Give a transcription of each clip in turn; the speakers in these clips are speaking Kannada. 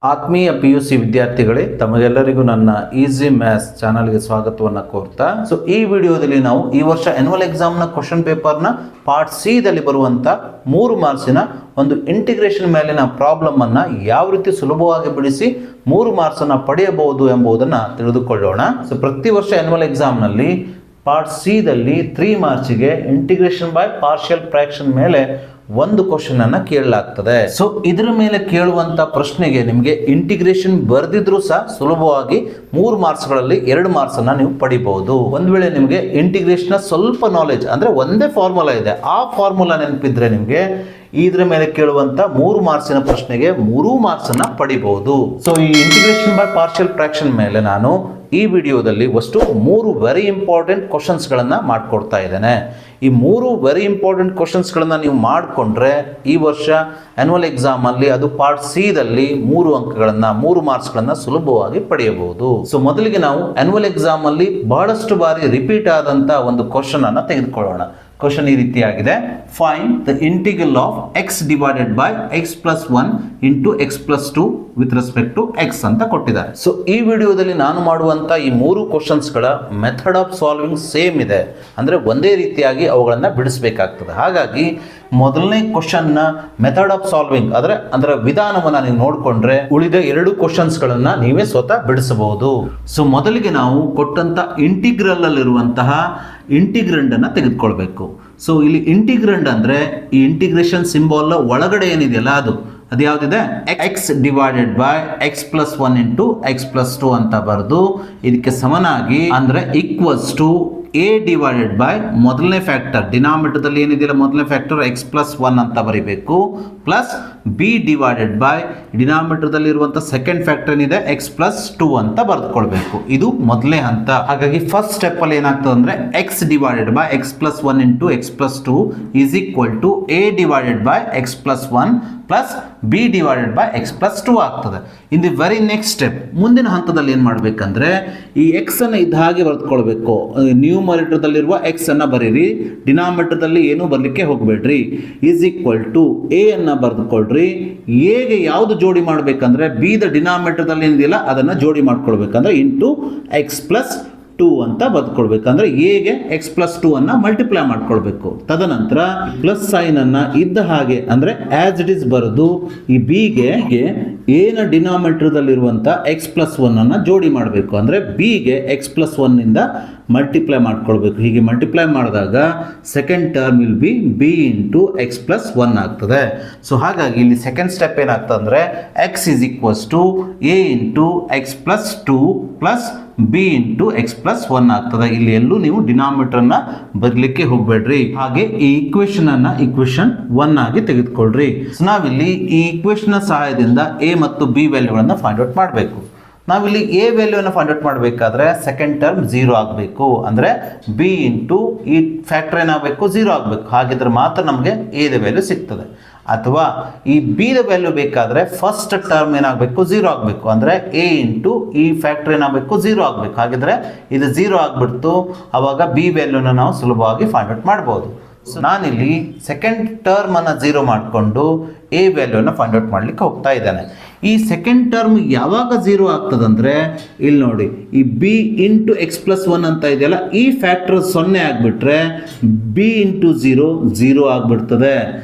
ಆತ್ಮೀಯ PUC ವಿದ್ಯಾರ್ಥಿಗಳೇ, ತಮಗೆಲ್ಲರಿಗೂ ನನ್ನ ಈಸಿ ಮ್ಯಾಥ್ಸ್ ಚಾನಲ್ಗೆ ಸ್ವಾಗತವನ್ನು ಕೋರ್ತಾ ಈ ವಿಡಿಯೋದಲ್ಲಿ ನಾವು ಈ ವರ್ಷ ಆನ್ಯುವಲ್ ಎಕ್ಸಾಮ್ನ ಕ್ವಶನ್ ಪೇಪರ್ನ ಪಾರ್ಟ್ ಸಿ ದಲ್ಲಿ ಬರುವಂಥ 3 ಮಾರ್ಕ್ಸಿನ ಒಂದು ಇಂಟಿಗ್ರೇಷನ್ ಮೇಲಿನ ಪ್ರಾಬ್ಲಮ್ ಅನ್ನು ಯಾವ ರೀತಿ ಸುಲಭವಾಗಿ ಬಿಡಿಸಿ 3 ಮಾರ್ಕ್ಸನ್ನು ಪಡೆಯಬಹುದು ಎಂಬುದನ್ನು ತಿಳಿದುಕೊಳ್ಳೋಣ. ಪ್ರತಿ ವರ್ಷ ಆನ್ಯುವಲ್ ಎಕ್ಸಾಮ್ನಲ್ಲಿ ಪಾರ್ಟ್ ಸಿ ದಲ್ಲಿ 3 ಮಾರ್ಕ್ಸಿಗೆ ಇಂಟಿಗ್ರೇಷನ್ ಬೈ ಪಾರ್ಷಿಯಲ್ ಫ್ರಾಕ್ಷನ್ ಮೇಲೆ ಒಂದು ಕ್ವಶನ್ ಅನ್ನ ಕೇಳಲಾಗ್ತದೆ. ಇದರ ಮೇಲೆ ಕೇಳುವಂತ ಪ್ರಶ್ನೆಗೆ ನಿಮಗೆ ಇಂಟಿಗ್ರೇಷನ್ ಬರೆದಿದ್ರು ಸಹ ಸುಲಭವಾಗಿ 3 ಮಾರ್ಕ್ಸ್ಗಳಲ್ಲಿ 2 ಮಾರ್ಕ್ಸ್ ಅನ್ನ ನೀವು ಪಡಿಬಹುದು. ಒಂದ್ ವೇಳೆ ನಿಮಗೆ ಇಂಟಿಗ್ರೇಷನ್ ಸ್ವಲ್ಪ ನಾಲೆಜ್ ಅಂದ್ರೆ ಒಂದೇ ಫಾರ್ಮುಲಾ ಇದೆ, ಆ ಫಾರ್ಮುಲಾ ನೆನಪಿದ್ರೆ ನಿಮಗೆ ಇದರ ಮೇಲೆ ಕೇಳುವಂತ 3 ಮಾರ್ಕ್ಸಿನ ಪ್ರಶ್ನೆಗೆ 3 ಮಾರ್ಕ್ಸ್ ಅನ್ನ ಪಡಿಬಹುದು. ಈ ಇಂಟಿಗ್ರೇಷನ್ ಬೈ ಪಾರ್ಷಿಯಲ್ ಫ್ರಾಕ್ಷನ್ ಮೇಲೆ ನಾನು ಈ ವಿಡಿಯೋದಲ್ಲಿ ಅಷ್ಟು 3 ವೆರಿ ಇಂಪಾರ್ಟೆಂಟ್ ಕ್ವಶನ್ಸ್ ಗಳನ್ನ ಮಾಡ್ಕೊಡ್ತಾ ಇದ್ದೇನೆ. ಈ 3 ವೆರಿ ಇಂಪಾರ್ಟೆಂಟ್ ಕ್ವಶನ್ಸ್ ಗಳನ್ನ ನೀವು ಮಾಡಿಕೊಂಡ್ರೆ ಈ ವರ್ಷ ಆನ್ಯುವಲ್ ಎಕ್ಸಾಮ್ ಅಲ್ಲಿ ಅದು ಪಾರ್ಟ್ ಸಿ ದಲ್ಲಿ 3 ಅಂಕಗಳನ್ನ 3 ಮಾರ್ಕ್ಸ್ ಗಳನ್ನ ಸುಲಭವಾಗಿ ಪಡೆಯಬಹುದು. ಮೊದಲಿಗೆ ನಾವು ಆನ್ಯುವಲ್ ಎಕ್ಸಾಮ್ ಅಲ್ಲಿ ಬಹಳಷ್ಟು ಬಾರಿ ರಿಪೀಟ್ ಆದಂತ ಒಂದು ಕ್ವಶನ್ ಅನ್ನ ತೆಗೆದುಕೊಳ್ಳೋಣ. ಕ್ವಶನ್ ಈ ರೀತಿಯಾಗಿದೆ: find the integral of x divided by x plus 1 into x plus 2 with respect to x ಅಂತ ಕೊಟ್ಟಿದ್ದಾರೆ. ಈ ವಿಡಿಯೋದಲ್ಲಿ ನಾನು ಮಾಡುವಂತ ಈ 3 ಕ್ವಶನ್ಸ್ ಗಳ ಮೆಥಡ್ ಆಫ್ ಸಾಲ್ವಿಂಗ್ ಸೇಮ್ ಇದೆ, ಅಂದ್ರೆ ಒಂದೇ ರೀತಿಯಾಗಿ ಅವುಗಳನ್ನ ಬಿಡಿಸಬೇಕಾಗ್ತದೆ. ಹಾಗಾಗಿ ಮೊದಲನೇ ಕ್ವಶನ್ ನ ಮೆಥಡ್ ಆಫ್ ಸಾಲ್ವಿಂಗ್ ಅದರ ವಿಧಾನವನ್ನ ನೀವು ನೋಡಿಕೊಂಡ್ರೆ ಉಳಿದ 2 ಕ್ವಶನ್ಸ್ ಗಳನ್ನ ನೀವೇ ಸ್ವತಃ ಬಿಡಿಸಬಹುದು. ಮೊದಲಿಗೆ ನಾವು ಕೊಟ್ಟಂತ ಇಂಟಿಗ್ರಲ್ ಅಲ್ಲಿರುವಂತಹ ಇಂಟಿಗ್ರಂಡ್ ಅನ್ನ ತೆಗೆದುಕೊಳ್ಬೇಕು. ಇಲ್ಲಿ ಇಂಟಿಗ್ರಂಡ್ ಅಂದ್ರೆ ಈ ಇಂಟಿಗ್ರೇಷನ್ ಸಿಂಬಲ್ ಒಳಗಡೆ ಏನಿದೆಯಲ್ಲ ಅದು ಯಾವ್ದಿದೆ, x divided by x plus 1 into x plus 2 ಅಂತ ಬರೆದು ಇದಕ್ಕೆ ಸಮನಾಗಿ ಅಂದ್ರೆ equals to a divided by ಮೊದಲನೇ ಫ್ಯಾಕ್ಟರ್ ಡಿನಾಮಿನೇಟರ್ ಏನಿದೆಯಲ್ಲ ಮೊದಲನೇ ಫ್ಯಾಕ್ಟರ್ x ಪ್ಲಸ್ 1 ಅಂತ ಬರೀಬೇಕು, plus b divided by denominator ಇರುವಂತ ಸೆಕೆಂಡ್ ಫ್ಯಾಕ್ಟರ್ ಏನಿದೆ x ಪ್ಲಸ್ 2 ಅಂತ ಬರೆದುಕೊಳ್ಬೇಕು. ಇದು ಮೊದಲನೇ ಹಂತ. ಹಾಗಾಗಿ ಫಸ್ಟ್ ಸ್ಟೆಪ್ ಅಲ್ಲಿ ಏನಾಗ್ತದೆ ಅಂದ್ರೆ x divided by x plus 1 into x plus 2 is equal to a divided by x plus 1 plus b divided by x plus 2 ಆಗ್ತದೆ. In the very next step ಮುಂದಿನ ಹಂತದಲ್ಲಿ ಏನ್ ಮಾಡ್ಬೇಕಂದ್ರೆ ಈ x ಅನ್ನ ಇದ್ದ ಹಾಗೆ ಬರೆದುಕೊಳ್ಬೇಕು. ನ್ಯೂಮರೇಟರ್ ದಲ್ಲಿರುವ x ಅನ್ನ ಬರೀರಿ, ಡಿನಾಮಿನೇಟರ್ ದಲ್ಲಿ ಏನು ಬರ್ಲಿಕ್ಕೆ ಹೋಗಬೇಡ್ರಿ. ಈಸ್ ಈಕ್ವಲ್ ಟು a ಅನ್ನ ಬರೆದುಕೊಳ್ರಿ. a ಗೆ ಯಾವ್ದು ಜೋಡಿ ಮಾಡ್ಬೇಕಂದ್ರೆ b ದ ಡಿನಾಮಿನೇಟರ್ ದಲ್ಲಿ ಏನಿದೆಯಲ್ಲ ಅದನ್ನ ಜೋಡಿ ಮಾಡ್ಕೊಳ್ಬೇಕಂದ್ರೆ ಇಂಟು x ಪ್ಲಸ್ 2 ಅಂತ ಬರೆದುಕೊಳ್ಬೇಕಂದ್ರೆ a ಗೆ x ಪ್ಲಸ್ 2 ಅನ್ನ ಮಲ್ಟಿಪ್ಲೈ ಮಾಡ್ಕೊಳ್ಬೇಕು. ತದನಂತರ ಪ್ಲಸ್ ಸೈನ್ ಅನ್ನ ಇದ್ದ ಹಾಗೆ ಅಂದ್ರೆ ಆಸ್ ಇಟ್ ಇಸ್ ಬರೆದು ಈ b ಗೆ a ನ ಡಿನಾಮಿನೇಟರ್ ದಲ್ಲಿರುವಂತ x ಪ್ಲಸ್ 1 ಅನ್ನ ಜೋಡಿ ಮಾಡಬೇಕು. ಅಂದ್ರೆ b ಗೆ x ಪ್ಲಸ್ 1 ಇಂದ ಮಲ್ಟಿಪ್ಲೈ ಮಾಡ್ಕೊಳ್ಬೇಕು. ಹೀಗೆ ಮಲ್ಟಿಪ್ಲೈ ಮಾಡಿದಾಗ second term will be b into x plus 1 ಆಗ್ತದೆ. ಹಾಗಾಗಿ ಇಲ್ಲಿ ಸೆಕೆಂಡ್ ಸ್ಟೆಪ್ ಏನಾಗ್ತದೆ ಅಂದ್ರೆ x is equals to a into x plus 2 plus b into x plus 1 ಆಗ್ತದೆ. ಇಲ್ಲಿ ಎಲ್ಲೂ ನೀವು ಡಿನಾಮಿನೇಟರ್ ನ ಬದಲಿಕ್ಕೆ ಹೋಗಬೇಡ್ರಿ. ಹಾಗೆ ಈ ಈಕ್ವೇಶನ್ ಅನ್ನ ಈಕ್ವೇಶನ್ 1 ಆಗಿ ತೆಗೆದುಕೊಳ್ಳ್ರಿ. ನಾವಿಲ್ಲಿ ಈ ಈಕ್ವೇಶನ್ ಸಹಾಯದಿಂದ a ಮತ್ತು b ವ್ಯಾಲ್ಯೂಗಳನ್ನು ಫೈಂಡ್ ಔಟ್ ಮಾಡಬೇಕು. ನಾವಿಲ್ಲಿ a ವ್ಯಾಲ್ಯೂವನ್ನು ಫೈಂಡ್ ಔಟ್ ಮಾಡಬೇಕಾದ್ರೆ ಸೆಕೆಂಡ್ ಟರ್ಮ್ 0 ಆಗಬೇಕು, ಅಂದ್ರೆ b ಇಂಟು ಈ ಫ್ಯಾಕ್ಟರ್ ಏನಾಗಬೇಕು 0 ಆಗಬೇಕು. ಹಾಗಿದ್ರೆ ಮಾತ್ರ ನಮಗೆ a ದ ವ್ಯಾಲ್ಯೂ ಸಿಗ್ತದೆ. ಅಥವಾ ಈ b ದ ವ್ಯಾಲ್ಯೂ ಬೇಕಾದ್ರೆ ಫಸ್ಟ್ ಟರ್ಮ್ ಏನಾಗಬೇಕು 0 ಆಗಬೇಕು, ಅಂದ್ರೆ a ಇಂಟು ಈ ಫ್ಯಾಕ್ಟರ್ ಏನಾಗಬೇಕು 0 ಆಗಬೇಕು. ಹಾಗಿದ್ರೆ ಇದು 0 ಆಗ್ಬಿಡ್ತು, ಅವಾಗ b ವ್ಯಾಲ್ಯೂನ ನಾವು ಸುಲಭವಾಗಿ ಫೈಂಡ್ ಔಟ್ ಮಾಡಬಹುದು. ನಾನಿಲ್ಲಿ ಸೆಕೆಂಡ್ ಟರ್ಮ್ ಅನ್ನ 0 ಮಾಡಿಕೊಂಡು a ವ್ಯಾಲ್ಯೂನ ಫೈಂಡ್ ಔಟ್ ಮಾಡ್ಲಿಕ್ಕೆ ಹೋಗ್ತಾ ಇದ್ದೇನೆ. ಈ ಸೆಕೆಂಡ್ ಟರ್ಮ್ ಯಾವಾಗ 0 ಆಗ್ತದಂದ್ರೆ ಇಲ್ಲಿ ನೋಡಿ, ಈ b ಇಂಟು x ಪ್ಲಸ್ 1 ಅಂತ ಇದೆಯಲ್ಲ ಈ ಫ್ಯಾಕ್ಟರ್ 0 ಆಗ್ಬಿಟ್ರೆ b ಇಂಟು 0 ಆಗ್ಬಿಡ್ತದೆ.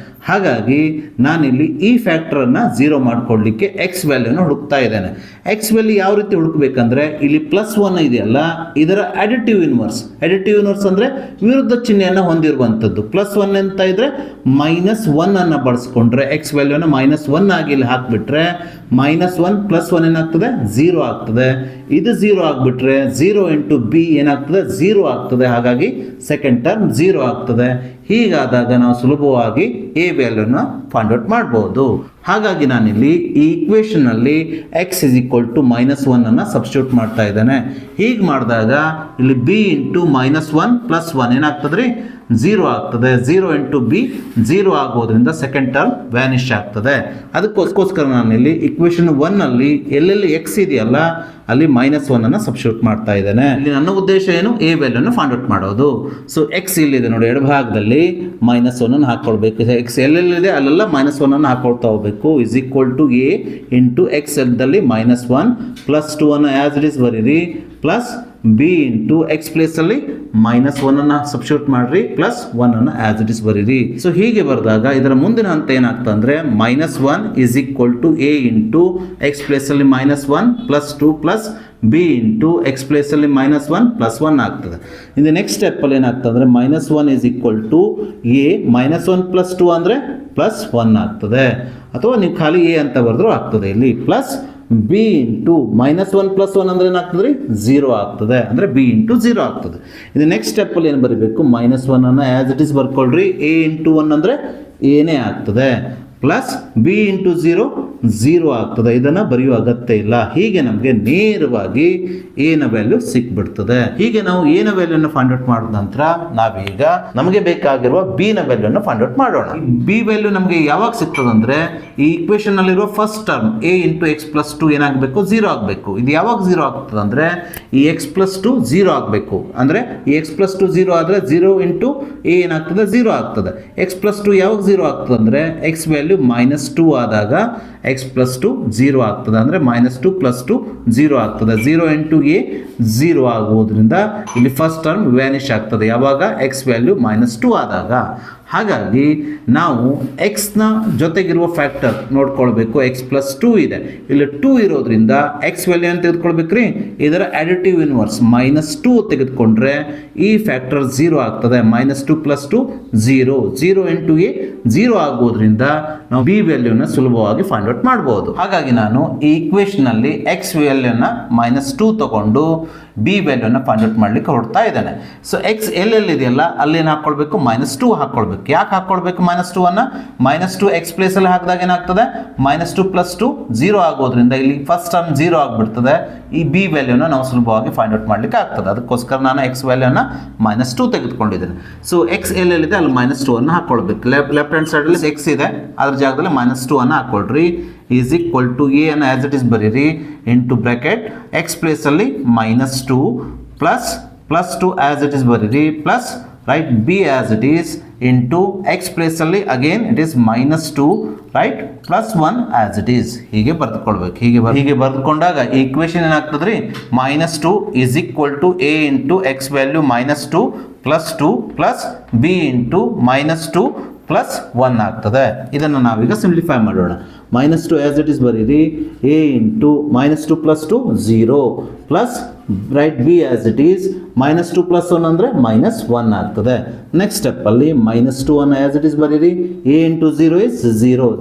ಹಾಗಾಗಿ ನಾನಿಲ್ಲಿ ಈ ಫ್ಯಾಕ್ಟರ್ ಅನ್ನ 0 ಮಾಡ್ಕೊಡ್ಲಿಕ್ಕೆ x ವ್ಯಾಲ್ಯೂನ ಹುಡುಕ್ತಾ ಇದ್ದೇನೆ. x ವ್ಯಾಲ್ಯೂ ಯಾವ ರೀತಿ ಹುಡುಕ್ಬೇಕಂದ್ರೆ ಇಲ್ಲಿ ಪ್ಲಸ್ 1 ಇದೆಯಲ್ಲ ಇದರ ಅಡಿಟಿವ್ ಇನ್ವರ್ಸ್ ಅಂದ್ರೆ ವಿರುದ್ಧ ಚಿಹ್ನೆಯನ್ನ ಹೊಂದಿರುವಂತದ್ದು. ಪ್ಲಸ್ 1 ಅಂತ ಇದ್ರೆ ಮೈನಸ್ 1 ಅನ್ನ ಬಳಸ್ಕೊಂಡ್ರೆ x ವ್ಯಾಲ್ಯೂನ ಮೈನಸ್ 1 ಆಗಿ ಇಲ್ಲಿ ಹಾಕ್ಬಿಟ್ರೆ ಮೈನಸ್ 1 ಪ್ಲಸ್ 1 ಏನಾಗ್ತದೆ 0 ಆಗ್ತದೆ. ಇದು 0 ಆಗ್ಬಿಟ್ರೆ 0 ಇಂಟು b ಏನಾಗ್ತದೆ 0 ಆಗ್ತದೆ. ಹಾಗಾಗಿ ಸೆಕೆಂಡ್ ಟರ್ಮ್ 0 ಆಗ್ತದೆ. ಹೀಗಾದಾಗ ನಾವು ಸುಲಭವಾಗಿ a ವ್ಯಾಲ್ಯೂನ ಫೈಂಡ್ ಔಟ್ ಮಾಡಬಹುದು. ಹಾಗಾಗಿ ನಾನಿಲ್ಲಿ ಈ ಈಕ್ವೇಶನ್ ಅಲ್ಲಿ x is equal to minus 1 ಅನ್ನ ಸಬ್ಸ್ಟಿಟ್ಯೂಟ್ ಮಾಡ್ತಾ ಇದ್ದೇನೆ. ಹೀಗೆ ಮಾಡಿದಾಗ ಇಲ್ಲಿ b ಇಂಟು ಮೈನಸ್ 1 ಪ್ಲಸ್ 1 ಏನಾಗ್ತದ್ರಿ 0 ಆಗ್ತದೆ. 0 ಇಂಟು ಬಿ 0 ಆಗೋದ್ರಿಂದ ಸೆಕೆಂಡ್ ಟರ್ಮ್ ವ್ಯಾನಿಷ್ ಆಗ್ತದೆ. ಅದಕ್ಕೋಸ್ಕರ ನಾನು ಇಲ್ಲಿ ಇಕ್ವೇಷನ್ 1 ಅಲ್ಲಿ ಎಲ್ಲೆಲ್ಲಿ ಎಕ್ಸ್ ಇದೆಯಲ್ಲ ಅಲ್ಲಿ -1 ಸಬ್ಸ್ಟಿಟ್ಯೂಟ್ ಮಾಡ್ತಾ ಇದ್ದೇನೆ. ಇಲ್ಲಿ ನನ್ನ ಉದ್ದೇಶ ಏನು, ಎ ವ್ಯಾಲ್ಯೂನ ಫೈಂಡ್ ಔಟ್ ಮಾಡೋದು. ಸೊ ಎಕ್ಸ್ ಇಲ್ಲಿದೆ ನೋಡಿ, ಎಡಭಾಗದಲ್ಲಿ -1 ಹಾಕೊಳ್ಬೇಕು. ಎಕ್ಸ್ ಎಲ್ಲೆಲ್ಲಿದೆ ಅಲ್ಲೆಲ್ಲ -1 ಹಾಕೊಳ್ತಾ ಹೋಗ್ಬೇಕು. Is equal to a into x ಎಲ್ದಲ್ಲಿ -1 ಪ್ಲಸ್ 2 ಆಸ್ ಇಟ್ ಇಸ್ ಬರೀರಿ, ಪ್ಲಸ್ ಬಿ ಇಂಟು ಎಕ್ಸ್ ಪ್ಲೇಸಲ್ಲಿ -1 ಸಬ್ಸ್ಟಿಟ್ಯೂಟ್ ಮಾಡ್ರಿ, ಪ್ಲಸ್ 1 ಆಸ್ ಇಟ್ ಇಸ್ ಬರೀರಿ. ಸೊ ಹೀಗೆ ಬರೆದಾಗ ಇದರ ಮುಂದಿನ ಹಂತ ಏನಾಗ್ತದೆ ಅಂದರೆ -1 is equal to a into x ಪ್ಲೇಸಲ್ಲಿ -1 plus 2 plus b into x ಪ್ಲೇಸಲ್ಲಿ -1 ಪ್ಲಸ್ 1 ಆಗ್ತದೆ. ಇನ್ನು ನೆಕ್ಸ್ಟ್ ಸ್ಟೆಪ್ಪಲ್ಲಿ ಏನಾಗ್ತದೆ ಅಂದರೆ -1 is equal to a -1 plus 2 ಅಂದರೆ ಪ್ಲಸ್ 1 ಆಗ್ತದೆ, ಅಥವಾ ನೀವು ಖಾಲಿ ಎ ಅಂತ ಬರೆದ್ರೂ ಆಗ್ತದೆ. ಇಲ್ಲಿ ಪ್ಲಸ್ ಬಿ ಇಂಟು -1 ಪ್ಲಸ್ 1 ಅಂದರೆ ಏನಾಗ್ತದೆ ರೀ, 0 ಆಗ್ತದೆ, ಅಂದರೆ ಬಿ ಇಂಟು 0 ಆಗ್ತದೆ. ಇದು ನೆಕ್ಸ್ಟ್ ಸ್ಟೆಪ್ಪಲ್ಲಿ ಏನು ಬರೀಬೇಕು, -1 ಆ್ಯಸ್ ಇಟ್ ಇಸ್ ಬರ್ಕೊಳ್ರಿ. ಎ ಇಂಟು 1 ಅಂದರೆ ಏನೇ ಆಗ್ತದೆ, ಪ್ಲಸ್ ಬಿ ಇಂಟು 0 ಆಗ್ತದೆ. ಇದನ್ನು ಬರೆಯುವ ಅಗತ್ಯ ಇಲ್ಲ. ಹೀಗೆ ನಮಗೆ ನೇರವಾಗಿ ಎನ ವ್ಯಾಲ್ಯೂ ಸಿಕ್ಬಿಡ್ತದೆ. ಹೀಗೆ ನಾವು ಎನ ವ್ಯಾಲ್ಯೂನ ಫೈಂಡ್ ಔಟ್ ಮಾಡಿದ ನಂತರ ನಾವೀಗ ನಮಗೆ ಬೇಕಾಗಿರುವ ಬಿ ನ ವ್ಯಾಲ್ಯೂನ ಫೈಂಡ್ ಔಟ್ ಮಾಡೋಣ. ಬಿ ವ್ಯಾಲ್ಯೂ ನಮಗೆ ಯಾವಾಗ ಸಿಗ್ತದೆ ಅಂದರೆ ಈ ಇಕ್ವೇಷನ್ ನಲ್ಲಿರುವ first term A into x plus 2 ಏನಾಗಬೇಕು, 0 ಆಗಬೇಕು. ಇದು ಯಾವಾಗ 0 ಆಗ್ತದೆ ಅಂದರೆ ಈ ಎಕ್ಸ್ ಪ್ಲಸ್ 2 0 ಆಗಬೇಕು. ಅಂದರೆ ಈ ಎಕ್ಸ್ ಪ್ಲಸ್ 2 0 ಆದರೆ 0 ಇಂಟು ಎ ಏನಾಗ್ತದೆ, 0 ಆಗ್ತದೆ. ಎಕ್ಸ್ ಪ್ಲಸ್ 2 ಯಾವಾಗ 0 ಆಗ್ತದೆ ಅಂದರೆ ಎಕ್ಸ್ ವ್ಯಾಲ್ಯೂ -2 ಆದಾಗ ಎಕ್ಸ್ ಪ್ಲಸ್ 2 0 ಆಗ್ತದೆ. ಅಂದರೆ -2 ಪ್ಲಸ್ 2 0 ಆಗ್ತದೆ. 0 ಇಂಟು ಎ 0 ಆಗುವುದರಿಂದ ಇಲ್ಲಿ ಫಸ್ಟ್ ಟರ್ಮ್ ವ್ಯಾನಿಷ್ ಆಗ್ತದೆ. ಯಾವಾಗ ಎಕ್ಸ್ ವ್ಯಾಲ್ಯೂ -2 ಆದಾಗ. ಹಾಗಾಗಿ ನಾವು ಎಕ್ಸ್ನ ಜೊತೆಗಿರುವ ಫ್ಯಾಕ್ಟರ್ ನೋಡ್ಕೊಳ್ಬೇಕು. ಎಕ್ಸ್ ಪ್ಲಸ್ 2 ಇದೆ, ಇಲ್ಲಿ 2 ಇರೋದ್ರಿಂದ ಎಕ್ಸ್ ವ್ಯಾಲ್ಯೂ ಅಂತ ತೆಗೆದುಕೊಳ್ಬೇಕ್ರಿ, ಇದರ ಅಡಿಟಿವ್ ಇನ್ವರ್ಸ್ -2 ತೆಗೆದುಕೊಂಡ್ರೆ ಈ ಫ್ಯಾಕ್ಟರ್ 0 ಆಗ್ತದೆ. -2 ಪ್ಲಸ್ 2 0, 0 ಇಂಟು ಎ 0 ಆಗೋದ್ರಿಂದ ನಾವು ಬಿ ವ್ಯಾಲ್ಯೂನ ಸುಲಭವಾಗಿ ಫೈಂಡ್ ಔಟ್ ಮಾಡ್ಬೋದು. ಹಾಗಾಗಿ ನಾನು ಈ ಇಕ್ವೇಷನ್ ಅಲ್ಲಿ ಎಕ್ಸ್ ವ್ಯಾಲ್ಯೂನ -2 ತಗೊಂಡು ಬಿ ವ್ಯಾಲ್ಯೂನ ಫೈಂಡ್ ಔಟ್ ಮಾಡ್ಲಿಕ್ಕೆ ಹೊರಡ್ತಾ ಇದ್ದೇನೆ. ಸೊ ಎಕ್ಸ್ ಎಲ್ಲೆಲ್ಲಿದೆಯಲ್ಲ ಅಲ್ಲೇನು ಹಾಕೊಳ್ಬೇಕು, -2 ಹಾಕೊಳ್ಬೇಕು. ಯಾಕೆ ಹಾಕೊಳ್ಬೇಕು -2 ಅನ್ನ, -2 ಎಕ್ಸ್ ಪ್ಲೇಸ್ ಅಲ್ಲಿ ಹಾಕಿದಾಗ ಏನಾಗ್ತದೆ, -2 ಪ್ಲಸ್ 2 0 ಆಗೋದ್ರಿಂದ ಇಲ್ಲಿ ಫಸ್ಟ್ ಟರ್ಮ್ 0 ಆಗಿಬಿಡ್ತದೆ. ಈ ಬಿ ವ್ಯಾಲ್ಯೂನ ನಾವು ಸುಲಭವಾಗಿ ಫೈಂಡ್ ಔಟ್ ಮಾಡ್ಲಿಕ್ಕೆ ಆಗ್ತದೆ. ಅದಕ್ಕೋಸ್ಕರ ನಾನು ಎಕ್ಸ್ ವ್ಯಾಲ್ಯೂನ -2 ತೆಗೆದುಕೊಂಡಿದ್ದೇನೆ. ಸೊ ಎಕ್ಸ್ ಎಲ್ಲೆಲ್ಲಿದೆ ಅಲ್ಲಿ -2 ಅನ್ನು ಹಾಕೊಳ್ಬೇಕು. ಲೆಫ್ಟ್ ಹ್ಯಾಂಡ್ ಸೈಡ್ ಅಲ್ಲಿ ಎಕ್ಸ್ ಇದೆ, ಅದ್ರ ಜಾಗದಲ್ಲಿ -2 ಅನ್ನು ಹಾಕೊಳ್ರಿ. ಈಸ್ ಈಕ್ವಲ್ ಟು ಎ ಅನ್ನು ಆಸ್ ಇಟ್ ಇಸ್ ಬರೀರಿ, ಇಂಟು ಬ್ರಾಕೆಟ್ ಎಕ್ಸ್ ಪ್ಲೇಸ್ ಅಲ್ಲಿ -2 ಪ್ಲಸ್ 2 ಆಸ್ ಇಟ್ ಇಸ್ ಬರೀರಿ, plus right b as it is into x place ಅಲ್ಲಿ again it is -2 right plus 1 as it is. ಹೀಗೆ ಬರೆದುಕೊಳ್ಬೇಕು. ಹೀಗೆ ಬರೆದುಕೊಂಡಾಗ ಈ ಇಕ್ವೇಷನ್ ಏನಾಗ್ತದೆ ರೀ, -2 is equal to a into X value -2 plus 2 plus b into -2 plus 1 ಆಗ್ತದೆ. ಇದನ್ನು ನಾವೀಗ ಸಿಂಪ್ಲಿಫೈ ಮಾಡೋಣ. -2 ಆಸ್ ಇಟ್ ಇಸ್ ಬರೀರಿ, a into -2 plus 2 0 plus right b as it is -2 plus 1 ಅಂದರೆ -1 ಆಗ್ತದೆ. ನೆಕ್ಸ್ಟ್ ಸ್ಟೆಪ್ಪಲ್ಲಿ -2 ಅನ್ನು ಆಸ್ ಇಟ್ ಇಸ್ ಬರೀರಿ, ಎ ಇಂಟು 0 ಇಸ್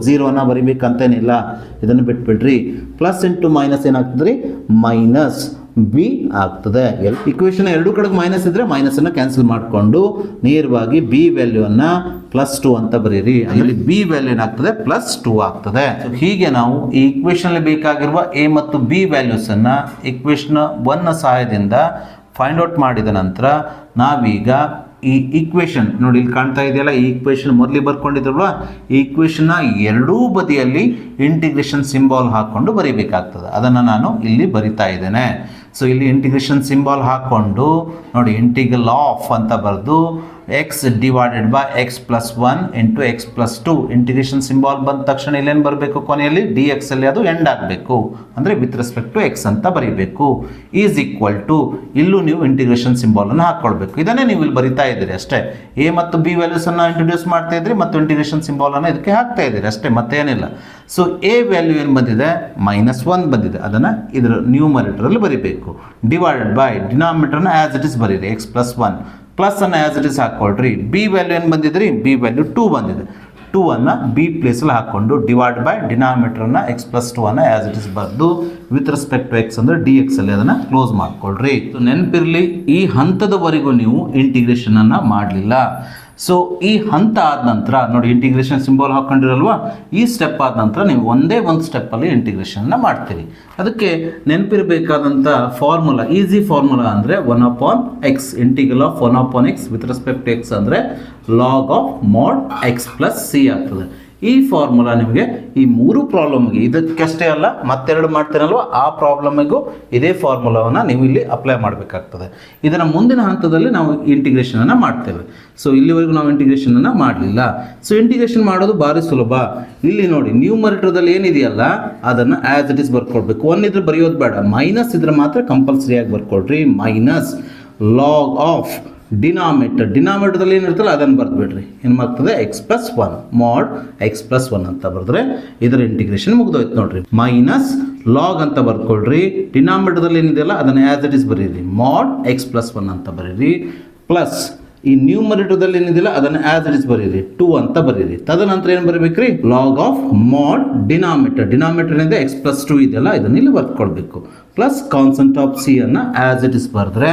0 ಬರಿಬೇಕಂತೇನಿಲ್ಲ, ಇದನ್ನು ಬಿಟ್ಬಿಡ್ರಿ. ಪ್ಲಸ್ ಇಂಟು ಮೈನಸ್ ಏನಾಗ್ತದೆ ರೀ, ಮೈನಸ್ ಬಿ ಆಗ್ತದೆ. ಇಕ್ವೇಷನ್ ಎರಡು ಕಡೆಗೆ ಮೈನಸ್ ಇದ್ರೆ ಮೈನಸ್ ಅನ್ನು ಕ್ಯಾನ್ಸಲ್ ಮಾಡಿಕೊಂಡು ನೇರವಾಗಿ ಬಿ ವ್ಯಾಲ್ಯೂವನ್ನು +2 ಅಂತ ಬರೀರಿ. ಇಲ್ಲಿ ಬಿ ವ್ಯಾಲ್ಯೂ ಏನಾಗ್ತದೆ, +2 ಆಗ್ತದೆ. ಹೀಗೆ ನಾವು ಈ ಇಕ್ವೇಷನ್ ಅಲ್ಲಿ ಬೇಕಾಗಿರುವ ಎ ಮತ್ತು ಬಿ ವ್ಯಾಲ್ಯೂಸ್ ಅನ್ನ ಇಕ್ವೇಷನ್ 1 ಸಹಾಯದಿಂದ ಫೈಂಡ್ ಔಟ್ ಮಾಡಿದ ನಂತರ ನಾವೀಗ ಈ ಈಕ್ವೇಷನ್ ನೋಡಿ ಇಲ್ಲಿ ಕಾಣ್ತಾ ಇದೆಯಲ್ಲ, ಈ ಈಕ್ವೇಷನ್ ಮೊದಲಿಗೆ ಬರ್ಕೊಂಡಿದ್ರಲ್ವಾ, ಈ ಈಕ್ವೇಷನ್ನ ಎರಡೂ ಬದಿಯಲ್ಲಿ ಇಂಟಿಗ್ರೇಷನ್ ಸಿಂಬಾಲ್ ಹಾಕ್ಕೊಂಡು ಬರೀಬೇಕಾಗ್ತದೆ. ಅದನ್ನು ನಾನು ಇಲ್ಲಿ ಬರಿತಾ ಇದ್ದೇನೆ. ಸೊ ಇಲ್ಲಿ ಇಂಟಿಗ್ರೇಷನ್ ಸಿಂಬಾಲ್ ಹಾಕ್ಕೊಂಡು ನೋಡಿ, ಇಂಟಿಗ್ರಲ್ ಆಫ್ ಅಂತ ಬರೆದು X divided by X plus 1 into x plus 2. Integration symbol ಬಂದ ತಕ್ಷಣ ಇಲ್ಲೇನು ಬರಬೇಕು, ಕೊನೆಯಲ್ಲಿ ಡಿ ಎಕ್ಸ್ ಅಲ್ಲಿ ಅದು ಎಂಡ್ ಆಗಬೇಕು, ಅಂದರೆ ವಿತ್ ರೆಸ್ಪೆಕ್ಟ್ ಟು ಎಕ್ಸ್ ಅಂತ ಬರೀಬೇಕು. ಈಸ್ ಈಕ್ವಲ್ ಟು ಇಲ್ಲೂ ನೀವು ಇಂಟಿಗ್ರೇಷನ್ ಸಿಂಬಾಲನ್ನು ಹಾಕ್ಕೊಳ್ಬೇಕು. ಇದನ್ನೇ ನೀವು ಇಲ್ಲಿ ಬರಿತಾ ಇದ್ದೀರಿ ಅಷ್ಟೇ. ಎ ಮತ್ತು ಬಿ ವ್ಯಾಲ್ಯೂಸನ್ನು ಇಂಟ್ರೊಡ್ಯೂಸ್ ಮಾಡ್ತಾ ಇದ್ರಿ ಮತ್ತು ಇಂಟಿಗ್ರೇಷನ್ ಸಿಂಬಾಲನ್ನು ಇದಕ್ಕೆ ಹಾಕ್ತಾ ಇದ್ದೀರಿ ಅಷ್ಟೇ, ಮತ್ತೇನಿಲ್ಲ. ಸೊ ಎ ವ್ಯಾಲ್ಯೂ ಏನು ಬಂದಿದೆ, -1 ಬಂದಿದೆ. ಅದನ್ನು ಇದರ ನ್ಯೂಮರೇಟರಲ್ಲಿ ಬರೀಬೇಕು. ಡಿವೈಡೆಡ್ ಬೈ ಡಿನಾಮಿನೇಟರ್ನ ಆಸ್ ಇಟ್ ಇಸ್ ಬರೀರಿ, ಎಕ್ಸ್ ಪ್ಲಸ್ 1 ಪ್ಲಸ್ ಅನ್ನು ಆಸ್ ಇಟ್ ಇಸ್ ಹಾಕ್ಕೊಳ್ರಿ. ಬಿ ವ್ಯಾಲ್ಯೂ ಏನು ಬಂದಿದ್ರಿ, ಬಿ ವ್ಯಾಲ್ಯೂ 2 ಬಂದಿದೆ. 2 ಅನ್ನು ಬಿ ಪ್ಲೇಸಲ್ಲಿ ಹಾಕ್ಕೊಂಡು ಡಿವೈಡ್ ಬೈ ಡಿನಾಮಿನೇಟರ್ನ ಎಕ್ಸ್ ಪ್ಲಸ್ 2 ಅನ್ನು ಆಸ್ ಇಟ್ ಇಸ್ ಬರೆದು ವಿತ್ ರೆಸ್ಪೆಕ್ಟ್ ಟು ಎಕ್ಸ್ ಅಂದರೆ ಡಿ ಎಕ್ಸ್ ಅಲ್ಲಿ ಅದನ್ನು ಕ್ಲೋಸ್ ಮಾಡ್ಕೊಳ್ರಿ. ನೆನಪಿರಲಿ, ಈ ಹಂತದವರೆಗೂ ನೀವು ಇಂಟಿಗ್ರೇಷನ್ ಅನ್ನು ಮಾಡಲಿಲ್ಲ. ಸೊ ಈ ಹಂತ ಆದ ನಂತರ ನೋಡಿ ಇಂಟಿಗ್ರೇಷನ್ ಸಿಂಬಲ್ ಹಾಕೊಂಡಿರಲ್ವಾ, ಈ ಸ್ಟೆಪ್ ಆದ ನಂತರ ನೀವು ಒಂದೇ ಒಂದು ಸ್ಟೆಪ್ಪಲ್ಲಿ ಇಂಟಿಗ್ರೇಷನ್ನ ಮಾಡ್ತೀರಿ. ಅದಕ್ಕೆ ನೆನಪಿರಬೇಕಾದಂಥ ಫಾರ್ಮುಲಾ, ಈಸಿ ಫಾರ್ಮುಲಾ ಅಂದರೆ 1/x, integral of 1/x with respect to x ಅಂದರೆ log of mod x plus c ಆಗ್ತದೆ. ಈ ಫಾರ್ಮುಲಾ ನಿಮಗೆ ಈ ಮೂರು ಪ್ರಾಬ್ಲಮ್ಗೆ, ಇದಕ್ಕಷ್ಟೇ ಅಲ್ಲ ಮತ್ತೆರಡು ಮಾಡ್ತೀರಲ್ವ ಆ ಪ್ರಾಬ್ಲಮಿಗೂ ಇದೇ ಫಾರ್ಮುಲಾವನ್ನು ನೀವು ಇಲ್ಲಿ ಅಪ್ಲೈ ಮಾಡಬೇಕಾಗ್ತದೆ. ಇದರ ಮುಂದಿನ ಹಂತದಲ್ಲಿ ನಾವು ಇಂಟಿಗ್ರೇಷನನ್ನು ಮಾಡ್ತೇವೆ. ಸೊ ಇಲ್ಲಿವರೆಗೂ ನಾವು ಇಂಟಿಗ್ರೇಷನನ್ನು ಮಾಡಲಿಲ್ಲ. ಸೊ ಇಂಟಿಗ್ರೇಷನ್ ಮಾಡೋದು ಭಾರಿ ಸುಲಭ. ಇಲ್ಲಿ ನೋಡಿ ನ್ಯೂಮರೇಟರ್ದಲ್ಲಿ ಏನಿದೆಯಲ್ಲ ಅದನ್ನು ಆ್ಯಸ್ ಇಟ್ ಇಸ್ ಬರ್ಕೊಳ್ಬೇಕು. ಒನ್ ಇದ್ರೆ ಬರೆಯೋದು ಬೇಡ, ಮೈನಸ್ ಇದ್ರೆ ಮಾತ್ರ ಕಂಪಲ್ಸರಿಯಾಗಿ ಬರ್ಕೊಳ್ರಿ. ಮೈನಸ್ ಲಾಗ್ ಆಫ್ ಡಿನಾಮಿನೇಟರ್ದಲ್ಲಿ ಏನಿರ್ತಲ್ಲ ಅದನ್ನು ಬರೆದ್ಬಿಡ್ರಿ. ಏನು ಮಾಡ್ತದೆ ಎಕ್ಸ್ ಪ್ಲಸ್ ಒನ್ ಮಾಡ್ ಎಕ್ಸ್ ಪ್ಲಸ್ ಒನ್ ಅಂತ ಬರೆದ್ರೆ ಇದರ ಇಂಟಿಗ್ರೇಷನ್ ಮುಗಿದೋಯ್ತು ನೋಡ್ರಿ. ಮೈನಸ್ ಲಾಗ್ ಅಂತ ಬರ್ಕೊಳ್ರಿ, ಡಿನಾಮಿನೇಟರ್ದಲ್ಲಿ ಏನಿದೆಯಲ್ಲ ಅದನ್ನು ಆ್ಯಸ್ ಇಟ್ ಇಸ್ ಬರೀರಿ, ಮಾಡ್ ಎಕ್ಸ್ ಪ್ಲಸ್ ಒನ್ ಅಂತ ಬರೀರಿ. ಪ್ಲಸ್ ಈ ನ್ಯೂಮರೇಟರ್ದಲ್ಲಿ ಏನಿದೆಯಲ್ಲ ಅದನ್ನು ಆ್ಯಸ್ ಇಟ್ ಇಸ್ ಬರೀರಿ, 2 ಅಂತ ಬರೀರಿ. ತದನಂತರ ಏನು ಬರೀಬೇಕ್ರಿ, ಲಾಗ್ ಆಫ್ ಮಾಡ್ ಡಿನಾಮಿನೇಟರ್ ಏನಿದೆ ಎಕ್ಸ್ ಪ್ಲಸ್ 2 ಇದೆಯಲ್ಲ ಇದನ್ನ ಇಲ್ಲಿ ಬರ್ಕೊಳ್ಬೇಕು. ಪ್ಲಸ್ ಕಾನ್ಸ್ಟೆಂಟ್ ಆಫ್ ಸಿ ಅನ್ನ ಆ್ಯಸ್ ಇಟ್ ಇಸ್ ಬರೆದ್ರೆ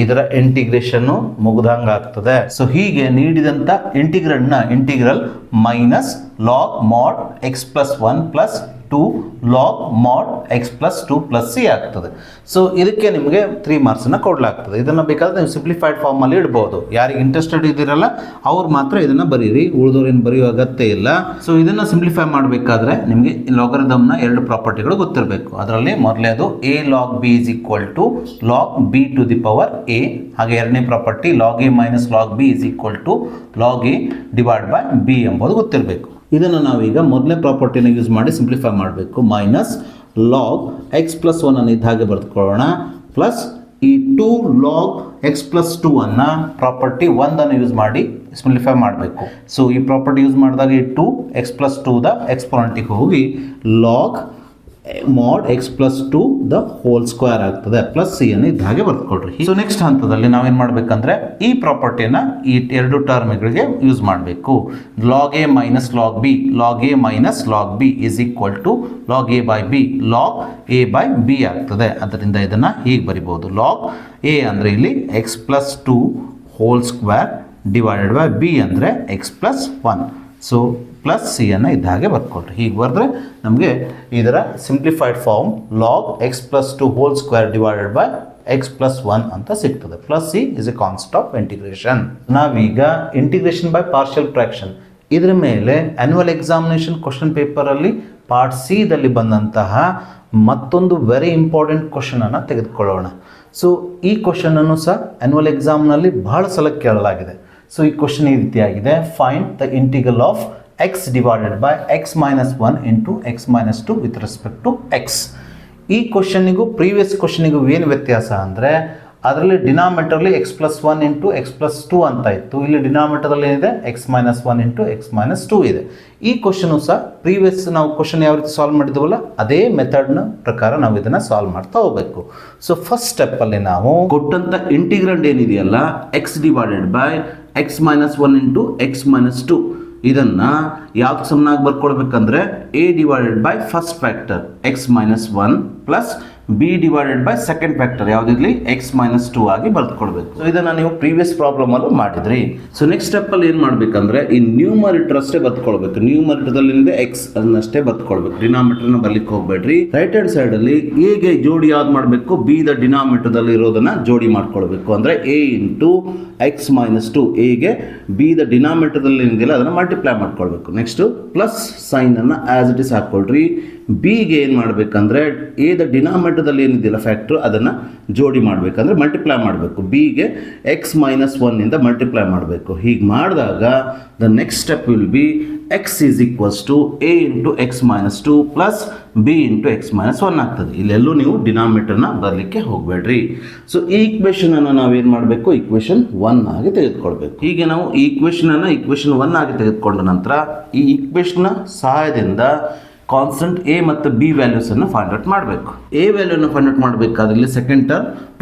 ಇದರ ಇಂಟಿಗ್ರೇಷನ್ ಮುಗ್ದಂಗೆ ಆಗ್ತದೆ. ಸೊ ಹೀಗೆ ನೀಡಿದಂಥ integral minus log mod x plus 1 plus 2 log mod x plus 2 plus c ಆಗ್ತದೆ. ಸೊ ಇದಕ್ಕೆ ನಿಮಗೆ 3 ಮಾರ್ಕ್ಸನ್ನು ಕೊಡಲಾಗ್ತದೆ. ಇದನ್ನು ಬೇಕಾದ್ರೆ ನೀವು ಸಿಂಪ್ಲಿಫೈಡ್ ಫಾರ್ಮಲ್ಲಿ ಇಡ್ಬೋದು. ಯಾರಿಗೆ ಇಂಟ್ರೆಸ್ಟೆಡ್ ಇದ್ದೀರಲ್ಲ ಅವ್ರು ಮಾತ್ರ ಇದನ್ನು ಬರೀರಿ, ಉಳಿದವ್ರೇನು ಬರೆಯೋ ಅಗತ್ಯ ಇಲ್ಲ. ಸೊ ಇದನ್ನು ಸಿಂಪ್ಲಿಫೈ ಮಾಡಬೇಕಾದ್ರೆ ನಿಮಗೆ ಲಾಗರಿದಮ್ನ 2 ಪ್ರಾಪರ್ಟಿಗಳು ಗೊತ್ತಿರಬೇಕು. ಅದರಲ್ಲಿ ಮೊದಲೇದು a log b is equal to log b to the power a, ಹಾಗೆ ಎರಡನೇ property log a minus log b is equal to log a divide by b ಎಂಬುದು ಗೊತ್ತಿರಬೇಕು. ಇದನ್ನು ನಾವೀಗ ಮೊದಲನೇ ಪ್ರಾಪರ್ಟಿನ ಯೂಸ್ ಮಾಡಿ ಸಿಂಪ್ಲಿಫೈ ಮಾಡಬೇಕು. ಮೈನಸ್ ಲಾಗ್ ಎಕ್ಸ್ ಪ್ಲಸ್ 1 ಅನ್ನು ಇದ್ದ ಹಾಗೆ ಬರೆದುಕೊಳ್ಳೋಣ, ಪ್ಲಸ್ ಈ 2 ಲಾಗ್ ಎಕ್ಸ್ ಪ್ಲಸ್ 2 ಅನ್ನು ಪ್ರಾಪರ್ಟಿ 1 ಅನ್ನು ಯೂಸ್ ಮಾಡಿ ಸಿಂಪ್ಲಿಫೈ ಮಾಡಬೇಕು. ಸೊ ಈ ಪ್ರಾಪರ್ಟಿ ಯೂಸ್ ಮಾಡಿದಾಗ ಈ 2 ಎಕ್ಸ್ ಪ್ಲಸ್ 2 ದ ಎಕ್ಸ್ಪೊನೆಂಟಿಗೆ ಹೋಗಿ log mod x plus 2 the whole square ಆಗ್ತದೆ, ಪ್ಲಸ್ ಸಿ ಅನ್ನು ಇದ್ದ ಹಾಗೆ ಬರ್ಕೊಳ್ರಿ. ಸೊ ನೆಕ್ಸ್ಟ್ ಹಂತದಲ್ಲಿ ನಾವೇನು ಮಾಡಬೇಕಂದ್ರೆ ಈ ಪ್ರಾಪರ್ಟಿಯನ್ನು ಈ 2 ಟರ್ಮ್ಗಳಿಗೆ ಯೂಸ್ ಮಾಡಬೇಕು. Log a minus log b, log a minus log b is equal to log a by b, log a by b ಆಗ್ತದೆ. ಅದರಿಂದ ಇದನ್ನು ಹೀಗೆ ಬರಿಬೋದು, ಲಾಗ್ ಎ ಅಂದರೆ ಇಲ್ಲಿ x plus 2 whole square divided by b ಅಂದರೆ x plus 1. So plus c ಅನ್ನು ಇದ್ದ ಹಾಗೆ ಬರ್ಕೊಳ್ರಿ. ಹೀಗೆ ಬರೆದ್ರೆ ನಮಗೆ ಇದರ simplified form log x plus 2 whole square divided by X plus 1 ಅಂತ ಸಿಗ್ತದೆ. Plus C is A concept of integration. ನಾವೀಗ ಇಂಟಿಗ್ರೇಷನ್ ಬೈ ಪಾರ್ಷಿಯಲ್ ಫ್ರಾಕ್ಷನ್ ಇದರ ಮೇಲೆ ಆನ್ಯುವಲ್ ಎಕ್ಸಾಮಿನೇಷನ್ ಕ್ವಶನ್ ಪೇಪರಲ್ಲಿ ಪಾರ್ಟ್ ಸಿ ದಲ್ಲಿ ಬಂದಂತಹ ಮತ್ತೊಂದು ವೆರಿ ಇಂಪಾರ್ಟೆಂಟ್ ಕ್ವಶನನ್ನು ತೆಗೆದುಕೊಳ್ಳೋಣ. ಸೊ ಈ ಕ್ವಶನನ್ನು ಸಹ ಆನ್ಯುವಲ್ ಎಕ್ಸಾಮ್ನಲ್ಲಿ ಬಹಳ ಸಲ ಕೇಳಲಾಗಿದೆ. ಸೊ ಈ ಕ್ವಶನ್ ಈ ರೀತಿಯಾಗಿದೆ, find the integral of x divided by x minus 1 into x minus 2 with respect to x. ಈ ಕ್ವಶನಿಗೂ ಪ್ರೀವಿಯಸ್ ಕ್ವಶನಿಗೂ ಏನು ವ್ಯತ್ಯಾಸ ಅಂದರೆ ಅದರಲ್ಲಿ ಡಿನಾಮಿನೇಟರ್ಲಿ x plus 1 into x plus 2 ಅಂತ ಇತ್ತು, ಇಲ್ಲಿ ಡಿನಾಮಿನೇಟರ್ದಲ್ಲಿ ಏನಿದೆ x minus 1 into x minus 2 ಇದೆ. ಈ ಕ್ವಶನು ಸಹ ಪ್ರೀವಿಯಸ್ ನಾವು ಕ್ವಶನ್ ಯಾವ ರೀತಿ ಸಾಲ್ವ್ ಮಾಡಿದ್ವಲ್ಲ ಅದೇ ಮೆಥಡ್ನ ಪ್ರಕಾರ ನಾವು ಇದನ್ನು ಸಾಲ್ವ್ ಮಾಡ್ತಾ ಹೋಗಬೇಕು. ಸೊ ಫಸ್ಟ್ ಸ್ಟೆಪ್ಪಲ್ಲಿ ನಾವು ಕೊಟ್ಟಂಥ ಇಂಟಿಗ್ರಂಡ್ ಏನಿದೆಯಲ್ಲ x divided by x minus 1 into x minus 2 ಇದನ್ನು ಯಾವ್ದು ಸಮನಾಗಿ ಬರ್ಕೊಳ್ಬೇಕಂದ್ರೆ a divided by first factor x minus 1 plus b divided by second factor ಯಾವುದಿರಲಿ x ಮೈನಸ್ 2 ಆಗಿ ಬರ್ಕೊಳ್ಬೇಕು. ಸೊ ಇದನ್ನು ನೀವು ಪ್ರೀವಿಯಸ್ ಪ್ರಾಬ್ಲಮಲ್ಲೂ ಮಾಡಿದ್ರಿ. ಸೊ ನೆಕ್ಸ್ಟ್ ಸ್ಟೆಪ್ಪಲ್ಲಿ ಏನು ಮಾಡಬೇಕಂದ್ರೆ ಈ ನ್ಯೂಮರೇಟರ್ ಅಷ್ಟೇ ಬರ್ಕೊಳ್ಬೇಕು. ನ್ಯೂಮರೇಟರ್ದಲ್ಲಿ ಏನಿದೆ x ಅನ್ನಷ್ಟೇ ಬರ್ಕೊಳ್ಬೇಕು, ಡಿನಾಮಿನೇಟರ್ನ ಬರ್ಲಿಕ್ಕೆ ಹೋಗ್ಬೇಡ್ರಿ. ರೈಟ್ ಹ್ಯಾಂಡ್ ಸೈಡಲ್ಲಿ ಎಗೆ ಜೋಡಿ ಯಾವ್ದು ಮಾಡಬೇಕು, ಬಿ ದ ಡಿನಾಮಿನೇಟರ್ದಲ್ಲಿ ಇರೋದನ್ನ ಜೋಡಿ ಮಾಡ್ಕೊಳ್ಬೇಕು. ಅಂದರೆ a ಇಂಟು x ಮೈನಸ್ 2, ಎಗೆ ಬಿ ದ ಡಿನಾಮಿನೇಟರ್ದಲ್ಲಿ ಏನಿದೆಯಲ್ಲ ಅದನ್ನು ಮಲ್ಟಿಪ್ಲೈ ಮಾಡ್ಕೊಳ್ಬೇಕು. ನೆಕ್ಸ್ಟ್ ಪ್ಲಸ್ ಸೈನನ್ನು ಆ್ಯಸ್ ಇಟ್ ಇಸ್ ಹಾಕ್ಕೊಳ್ರಿ. ಬಿಗೆ ಏನು ಮಾಡಬೇಕಂದ್ರೆ ಎ ದ ಡಿನಾಮಿನೇಟರ್ದಲ್ಲಿ ಏನಿದೆಯಲ್ಲ ಫ್ಯಾಕ್ಟ್ರು ಅದನ್ನು ಜೋಡಿ ಮಾಡಬೇಕಂದ್ರೆ ಮಲ್ಟಿಪ್ಲೈ ಮಾಡಬೇಕು. ಬಿಗೆ ಎಕ್ಸ್ ಮೈನಸ್ 1 ಇಂದ ಮಲ್ಟಿಪ್ಲೈ ಮಾಡಬೇಕು. ಹೀಗೆ ಮಾಡಿದಾಗ the next step will be x is equals to a into x minus 2 plus b into x minus 1 ಆಗ್ತದೆ. ಇಲ್ಲೆಲ್ಲೂ ನೀವು ಡಿನಾಮಿನೇಟರ್ನ ಬರಲಿಕ್ಕೆ ಹೋಗಬೇಡ್ರಿ. ಸೊ ಈ ಈಕ್ವೇಷನನ್ನು ನಾವೇನು ಮಾಡಬೇಕು, ಈಕ್ವೇಷನ್ 1 ಆಗಿ ತೆಗೆದುಕೊಳ್ಬೇಕು. ಹೀಗೆ ನಾವು ಈ ಈಕ್ವೇಷನ್ 1 ಆಗಿ ತೆಗೆದುಕೊಂಡ ನಂತರ ಈ ಈಕ್ವೇಷನ್ನ ಸಹಾಯದಿಂದ ಕಾನ್ಸ್ಟೆಂಟ್ ಎ ಮತ್ತು ಬಿ ವ್ಯಾಲ್ಯೂಸನ್ನು ಫೈಂಡ್ ಔಟ್ ಮಾಡಬೇಕು. ಎ ವ್ಯಾಲ್ಯೂನ ಫೈಂಡ್ ಔಟ್ ಮಾಡಬೇಕಾದ್ರೆ ಇಲ್ಲಿ second term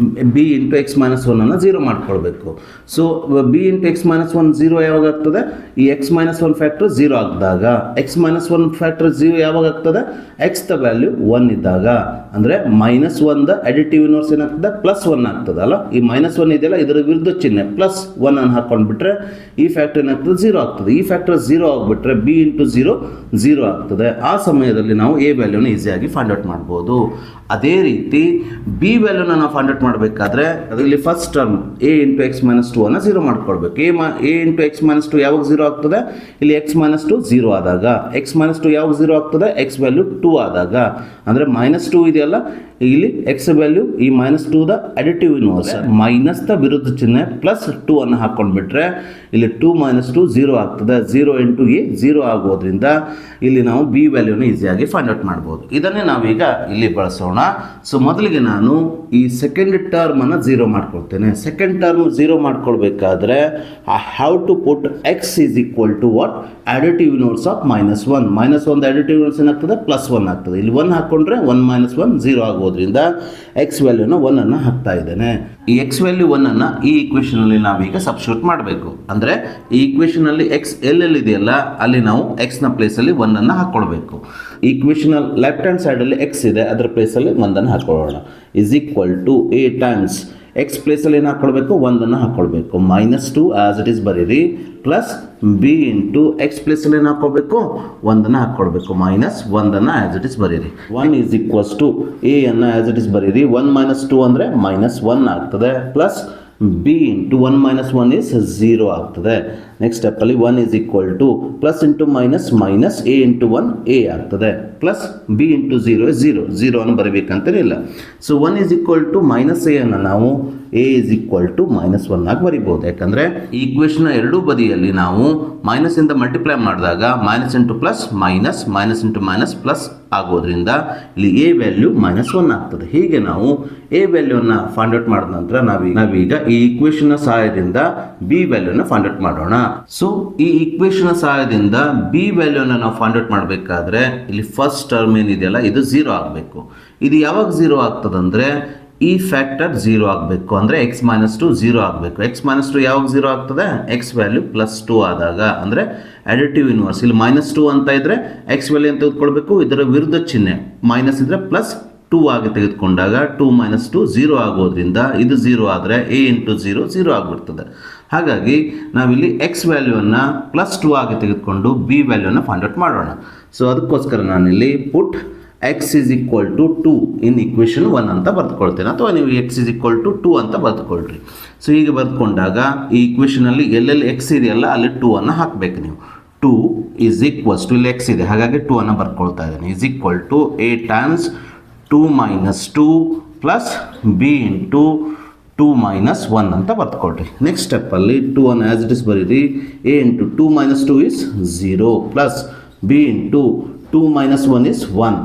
b into x minus ಒನ್ನನ್ನು 0 ಮಾಡ್ಕೊಳ್ಬೇಕು. So b into x minus 1 0 ಯಾವಾಗ ಆಗ್ತದೆ? ಈ ಎಕ್ಸ್ ಮೈನಸ್ 1 ಫ್ಯಾಕ್ಟರ್ 0 ಆಗಿದಾಗ. ಎಕ್ಸ್ ಮೈನಸ್ 1 ಫ್ಯಾಕ್ಟರ್ 0 ಯಾವಾಗ ಆಗ್ತದೆ? ಎಕ್ಸ್ ದ ವ್ಯಾಲ್ಯೂ 1 ಇದ್ದಾಗ. ಅಂದರೆ ಮೈನಸ್ 1 ದ ಅಡಿಟಿವ್ ಇನ್ವರ್ಸ್ ಏನಾಗ್ತದೆ? ಪ್ಲಸ್ 1 ಆಗ್ತದೆ ಅಲ್ಲ. ಈ ಮೈನಸ್ 1 ಇದೆಯಲ್ಲ, ಇದರ ವಿರುದ್ಧ ಚಿಹ್ನೆ ಪ್ಲಸ್ 1 ಅನ್ನು ಹಾಕೊಂಡ್ಬಿಟ್ರೆ ಈ ಫ್ಯಾಕ್ಟರ್ ಏನಾಗ್ತದೆ? 0 ಆಗ್ತದೆ. ಈ ಫ್ಯಾಕ್ಟರ್ 0 ಆಗಿಬಿಟ್ರೆ ಬಿ ಇಂಟು 0 0 ಆಗ್ತದೆ. ಆ ಸಮಯದಲ್ಲಿ ನಾವು ಎ ವ್ಯಾಲ್ಯೂನ ಈಸಿಯಾಗಿ ಫೈಂಡ್ ಔಟ್ ಮಾಡ್ಬೋದು. ಅದೇ ರೀತಿ ಬಿ ವ್ಯಾಲ್ಯೂನ ನಾವು ಫೈಂಡ್ ಔಟ್ ಮಾಡಬೇಕಾದ್ರೆ ಅದರಲ್ಲಿ first term A into x minus 2 ಅನ್ನು 0 ಮಾಡ್ಕೊಳ್ಬೇಕು. ಎ ಇಂಟು ಎಕ್ಸ್ ಮೈನಸ್ 2 ಯಾವಾಗ 0 ಆಗ್ತದೆ? ಇಲ್ಲಿ ಎಕ್ಸ್ ಮೈನಸ್ 2 0 ಆದಾಗ. ಎಕ್ಸ್ ಮೈನಸ್ 2 ಯಾವಾಗ 0 ಆಗ್ತದೆ? ಎಕ್ಸ್ ವ್ಯಾಲ್ಯೂ 2 ಆದಾಗ. ಅಂದರೆ ಮೈನಸ್ 2 ಇದೆಯಲ್ಲ, ಇಲ್ಲಿ ಎಕ್ಸ್ ವ್ಯಾಲ್ಯೂ ಈ minus 2 the additive inverse minus the ವಿರುದ್ಧ ಚಿಹ್ನೆ ಪ್ಲಸ್ 2 ಅನ್ನು ಹಾಕೊಂಡ್ಬಿಟ್ರೆ ಇಲ್ಲಿ 2 ಮೈನಸ್ 2 0 ಆಗ್ತದೆ. 0 ಇಂಟು ಎ 0 ಆಗೋದ್ರಿಂದ ಇಲ್ಲಿ ನಾವು ಬಿ ವ್ಯಾಲ್ಯೂನ ಈಸಿಯಾಗಿ ಫೈಂಡ್ ಔಟ್ ಮಾಡ್ಬೋದು. ಇದನ್ನೇ ನಾವೀಗ ಇಲ್ಲಿ ಬಳಸೋಣ. ಸೊ ಮೊದಲಿಗೆ ನಾನು ಈ ಸೆಕೆಂಡ್ ಟರ್ಮ್ ಅನ್ನು 0 ಮಾಡ್ಕೊಳ್ತೇನೆ. ಸೆಕೆಂಡ್ ಟರ್ಮ್ 0 ಮಾಡ್ಕೊಳ್ಬೇಕಾದ್ರೆ I have to put x is equal to what? Additive inverse of minus 1. Minus 1 additive inverse ಏನಾಗ್ತದೆ? ಪ್ಲಸ್ 1 ಆಗ್ತದೆ. ಇಲ್ಲಿ 1 ಹಾಕೊಂಡ್ರೆ 1 ಮೈನಸ್ 1 0 ಆಗೋದ್ರಿಂದ ಎಕ್ಸ್ ವ್ಯಾಲ್ಯೂನ 1 ಅನ್ನು ಹಾಕ್ತಾ ಇದ್ದೇನೆ. ಈ ಎಕ್ಸ್ ವ್ಯಾಲ್ಯೂ 1 ಅನ್ನು ಈ ಈಕ್ವೇಷನ್ ಅಲ್ಲಿ ನಾವೀಗ ಸಬ್ಸ್ಟಿಟ್ಯೂಟ್ ಮಾಡಬೇಕು. ಅಂದರೆ ಈ ಈಕ್ವೇಷನ್ ಅಲ್ಲಿ ಎಕ್ಸ್ ಎಲ್ಲೆಲ್ಲಿ ಇದೆಯಲ್ಲ ಅಲ್ಲಿ ನಾವು ಎಕ್ಸ್ ನ ಪ್ಲೇಸ್ ಅಲ್ಲಿ 1 ಅನ್ನು ಹಾಕೊಳ್ಬೇಕು. ಈಕ್ವೇಷನ್ ಲೆಫ್ಟ್ ಹ್ಯಾಂಡ್ ಸೈಡ್ ಅಲ್ಲಿ ಎಕ್ಸ್ ಇದೆ, ಅದರ ಪ್ಲೇಸ್ ಅಲ್ಲಿ 1 ಅನ್ನು ಹಾಕೊಳ್ಳೋಣ. Is equal to a times x ಪ್ಲೇಸಲ್ಲಿ ಏನು ಹಾಕ್ಕೊಳ್ಬೇಕು? 1 ಅನ್ನು ಹಾಕ್ಕೊಳ್ಬೇಕು. ಮೈನಸ್ 2 ಆಸ್ ಇಟ್ ಈಸ್ ಬರೀರಿ, ಪ್ಲಸ್ ಬಿ ಇಂಟು ಎಕ್ಸ್ ಪ್ಲೇಸಲ್ಲಿ ಏನು ಹಾಕ್ಕೊಳ್ಬೇಕು? 1 ಅನ್ನು ಹಾಕ್ಕೊಳ್ಬೇಕು. ಮೈನಸ್ 1 ಅನ್ನು ಆಸ್ ಇಟ್ ಈಸ್ ಬರೀರಿ. 1 ಈಸ್ ಈಕ್ವಲ್ಸ್ ಟು ಎ ಅನ್ನು ಆಸ್ ಇಟ್ ಈಸ್ ಬರೀರಿ. 1 ಮೈನಸ್ 2 ಅಂದರೆ ಮೈನಸ್ 1 ಆಗ್ತದೆ. Plus b into 1 minus 1 is 0 ಆಗ್ತದೆ. ನೆಕ್ಸ್ಟ್ ಸ್ಟೆಪ್ಪಲ್ಲಿ 1 is equal to plus into minus minus a into 1 a ಆಗ್ತದೆ. ಪ್ಲಸ್ ಬಿ ಇಂಟು 0 0 ಅನ್ನು ಬರೀಬೇಕಂತೇನಿಲ್ಲ. So 1 is equal to minus a ಅನ್ನು ನಾವು a is equal to minus 1 ಆಗಿ ಬರಿಬೋದು. ಯಾಕಂದರೆ ಈ ಈಕ್ವೇಷನ್ನ ಎರಡೂ ಬದಿಯಲ್ಲಿ ನಾವು ಮೈನಸ್ ಇಂದ ಮಲ್ಟಿಪ್ಲೈ ಮಾಡಿದಾಗ minus into plus minus, minus into minus plus ಆಗೋದ್ರಿಂದ ಇಲ್ಲಿ ಎ ವ್ಯಾಲ್ಯೂ ಮೈನಸ್ 1 ಆಗ್ತದೆ. ಹೀಗೆ ನಾವು ಎ ವ್ಯಾಲ್ಯೂನ ಫೈಂಡ್ ಔಟ್ ಮಾಡಿದ ನಂತರ ನಾವೀಗ ಈ ಈಕ್ವೇಷನ್ನ ಸಹಾಯದಿಂದ ಬಿ ವ್ಯಾಲ್ಯೂನ ಫೈಂಡ್ ಔಟ್ ಮಾಡೋಣ. ಸೊ ಈ ಈಕ್ವೇಷನ್ನ ಸಹಾಯದಿಂದ ಬಿ ವ್ಯಾಲ್ಯೂನ ನಾವು ಫೈಂಡ್ ಔಟ್ ಮಾಡಬೇಕಾದ್ರೆ ಇಲ್ಲಿ ಫಸ್ಟ್ ಟರ್ಮ್ ಏನಿದೆಯಲ್ಲ ಇದು 0 ಆಗಬೇಕು. ಇದು ಯಾವಾಗ 0 ಆಗ್ತದಂದ್ರೆ ಈ ಫ್ಯಾಕ್ಟರ್ 0 ಆಗಬೇಕು. ಅಂದರೆ ಎಕ್ಸ್ ಮೈನಸ್ 2 0 ಆಗಬೇಕು. ಎಕ್ಸ್ ಮೈನಸ್ 2 ಯಾವಾಗ 0 ಆಗ್ತದೆ? ಎಕ್ಸ್ ವ್ಯಾಲ್ಯೂ ಪ್ಲಸ್ 2 ಆದಾಗ. ಅಂದರೆ ಅಡಿಟಿವ್ ಇನ್ವರ್ಸ್ ಇಲ್ಲಿ ಮೈನಸ್ 2 ಅಂತ ಇದ್ದರೆ ಎಕ್ಸ್ ವ್ಯಾಲ್ಯೂ ಅಂತ ತೆಗೆದುಕೊಳ್ಬೇಕು. ಇದರ ವಿರುದ್ಧ ಚಿಹ್ನೆ ಮೈನಸ್ ಇದ್ದರೆ ಪ್ಲಸ್ 2 ಆಗಿ ತೆಗೆದುಕೊಂಡಾಗ 2 ಮೈನಸ್ 2 0 ಆಗೋದ್ರಿಂದ ಇದು 0 ಆದರೆ ಎ ಇಂಟು 0 0 ಆಗಿಬಿಡ್ತದೆ. ಹಾಗಾಗಿ ನಾವಿಲ್ಲಿ ಎಕ್ಸ್ ವ್ಯಾಲ್ಯೂವನ್ನು ಪ್ಲಸ್ 2 ಆಗಿ ತೆಗೆದುಕೊಂಡು ಬಿ ವ್ಯಾಲ್ಯೂನ ಫೈಂಡ್ ಔಟ್ ಮಾಡೋಣ. ಸೊ ಅದಕ್ಕೋಸ್ಕರ ನಾನಿಲ್ಲಿ put x is equal to 2 in equation 1 ಅಂತ ಬರೆದುಕೊಳ್ತೇನೆ, ಅಥವಾ ನೀವು ಎಕ್ಸ್ ಈಸ್ ಈಕ್ವಲ್ ಟು 2 ಅಂತ ಬರೆದುಕೊಳ್ರಿ. ಸೊ ಹೀಗೆ ಬರೆದುಕೊಂಡಾಗ ಈ ಈಕ್ವೇಷನಲ್ಲಿ ಎಲ್ಲೆಲ್ಲಿ ಎಕ್ಸ್ ಇದೆಯಲ್ಲ ಅಲ್ಲಿ 2 ಅನ್ನು ಹಾಕಬೇಕು ನೀವು. 2 ಈಸ್ ಈಕ್ವಲ್ಸ್ ಟು ಇಲ್ಲಿ ಎಕ್ಸ್ ಇದೆ, ಹಾಗಾಗಿ 2 ಅನ್ನು ಬರ್ಕೊಳ್ತಾ ಇದ್ದೇನೆ. Is equal to a times 2 minus 2 plus b into 2 minus 1 ಅಂತ ಬರ್ದುಕೊಳ್ರಿ. ನೆಕ್ಸ್ಟ್ ಸ್ಟೆಪ್ಪಲ್ಲಿ 2 ಅನ್ನು ಆಸ್ ಇಟ್ ಇಸ್ ಬರೀರಿ. A into 2 minus 2 is 0 plus b into 2 minus 1 is 1.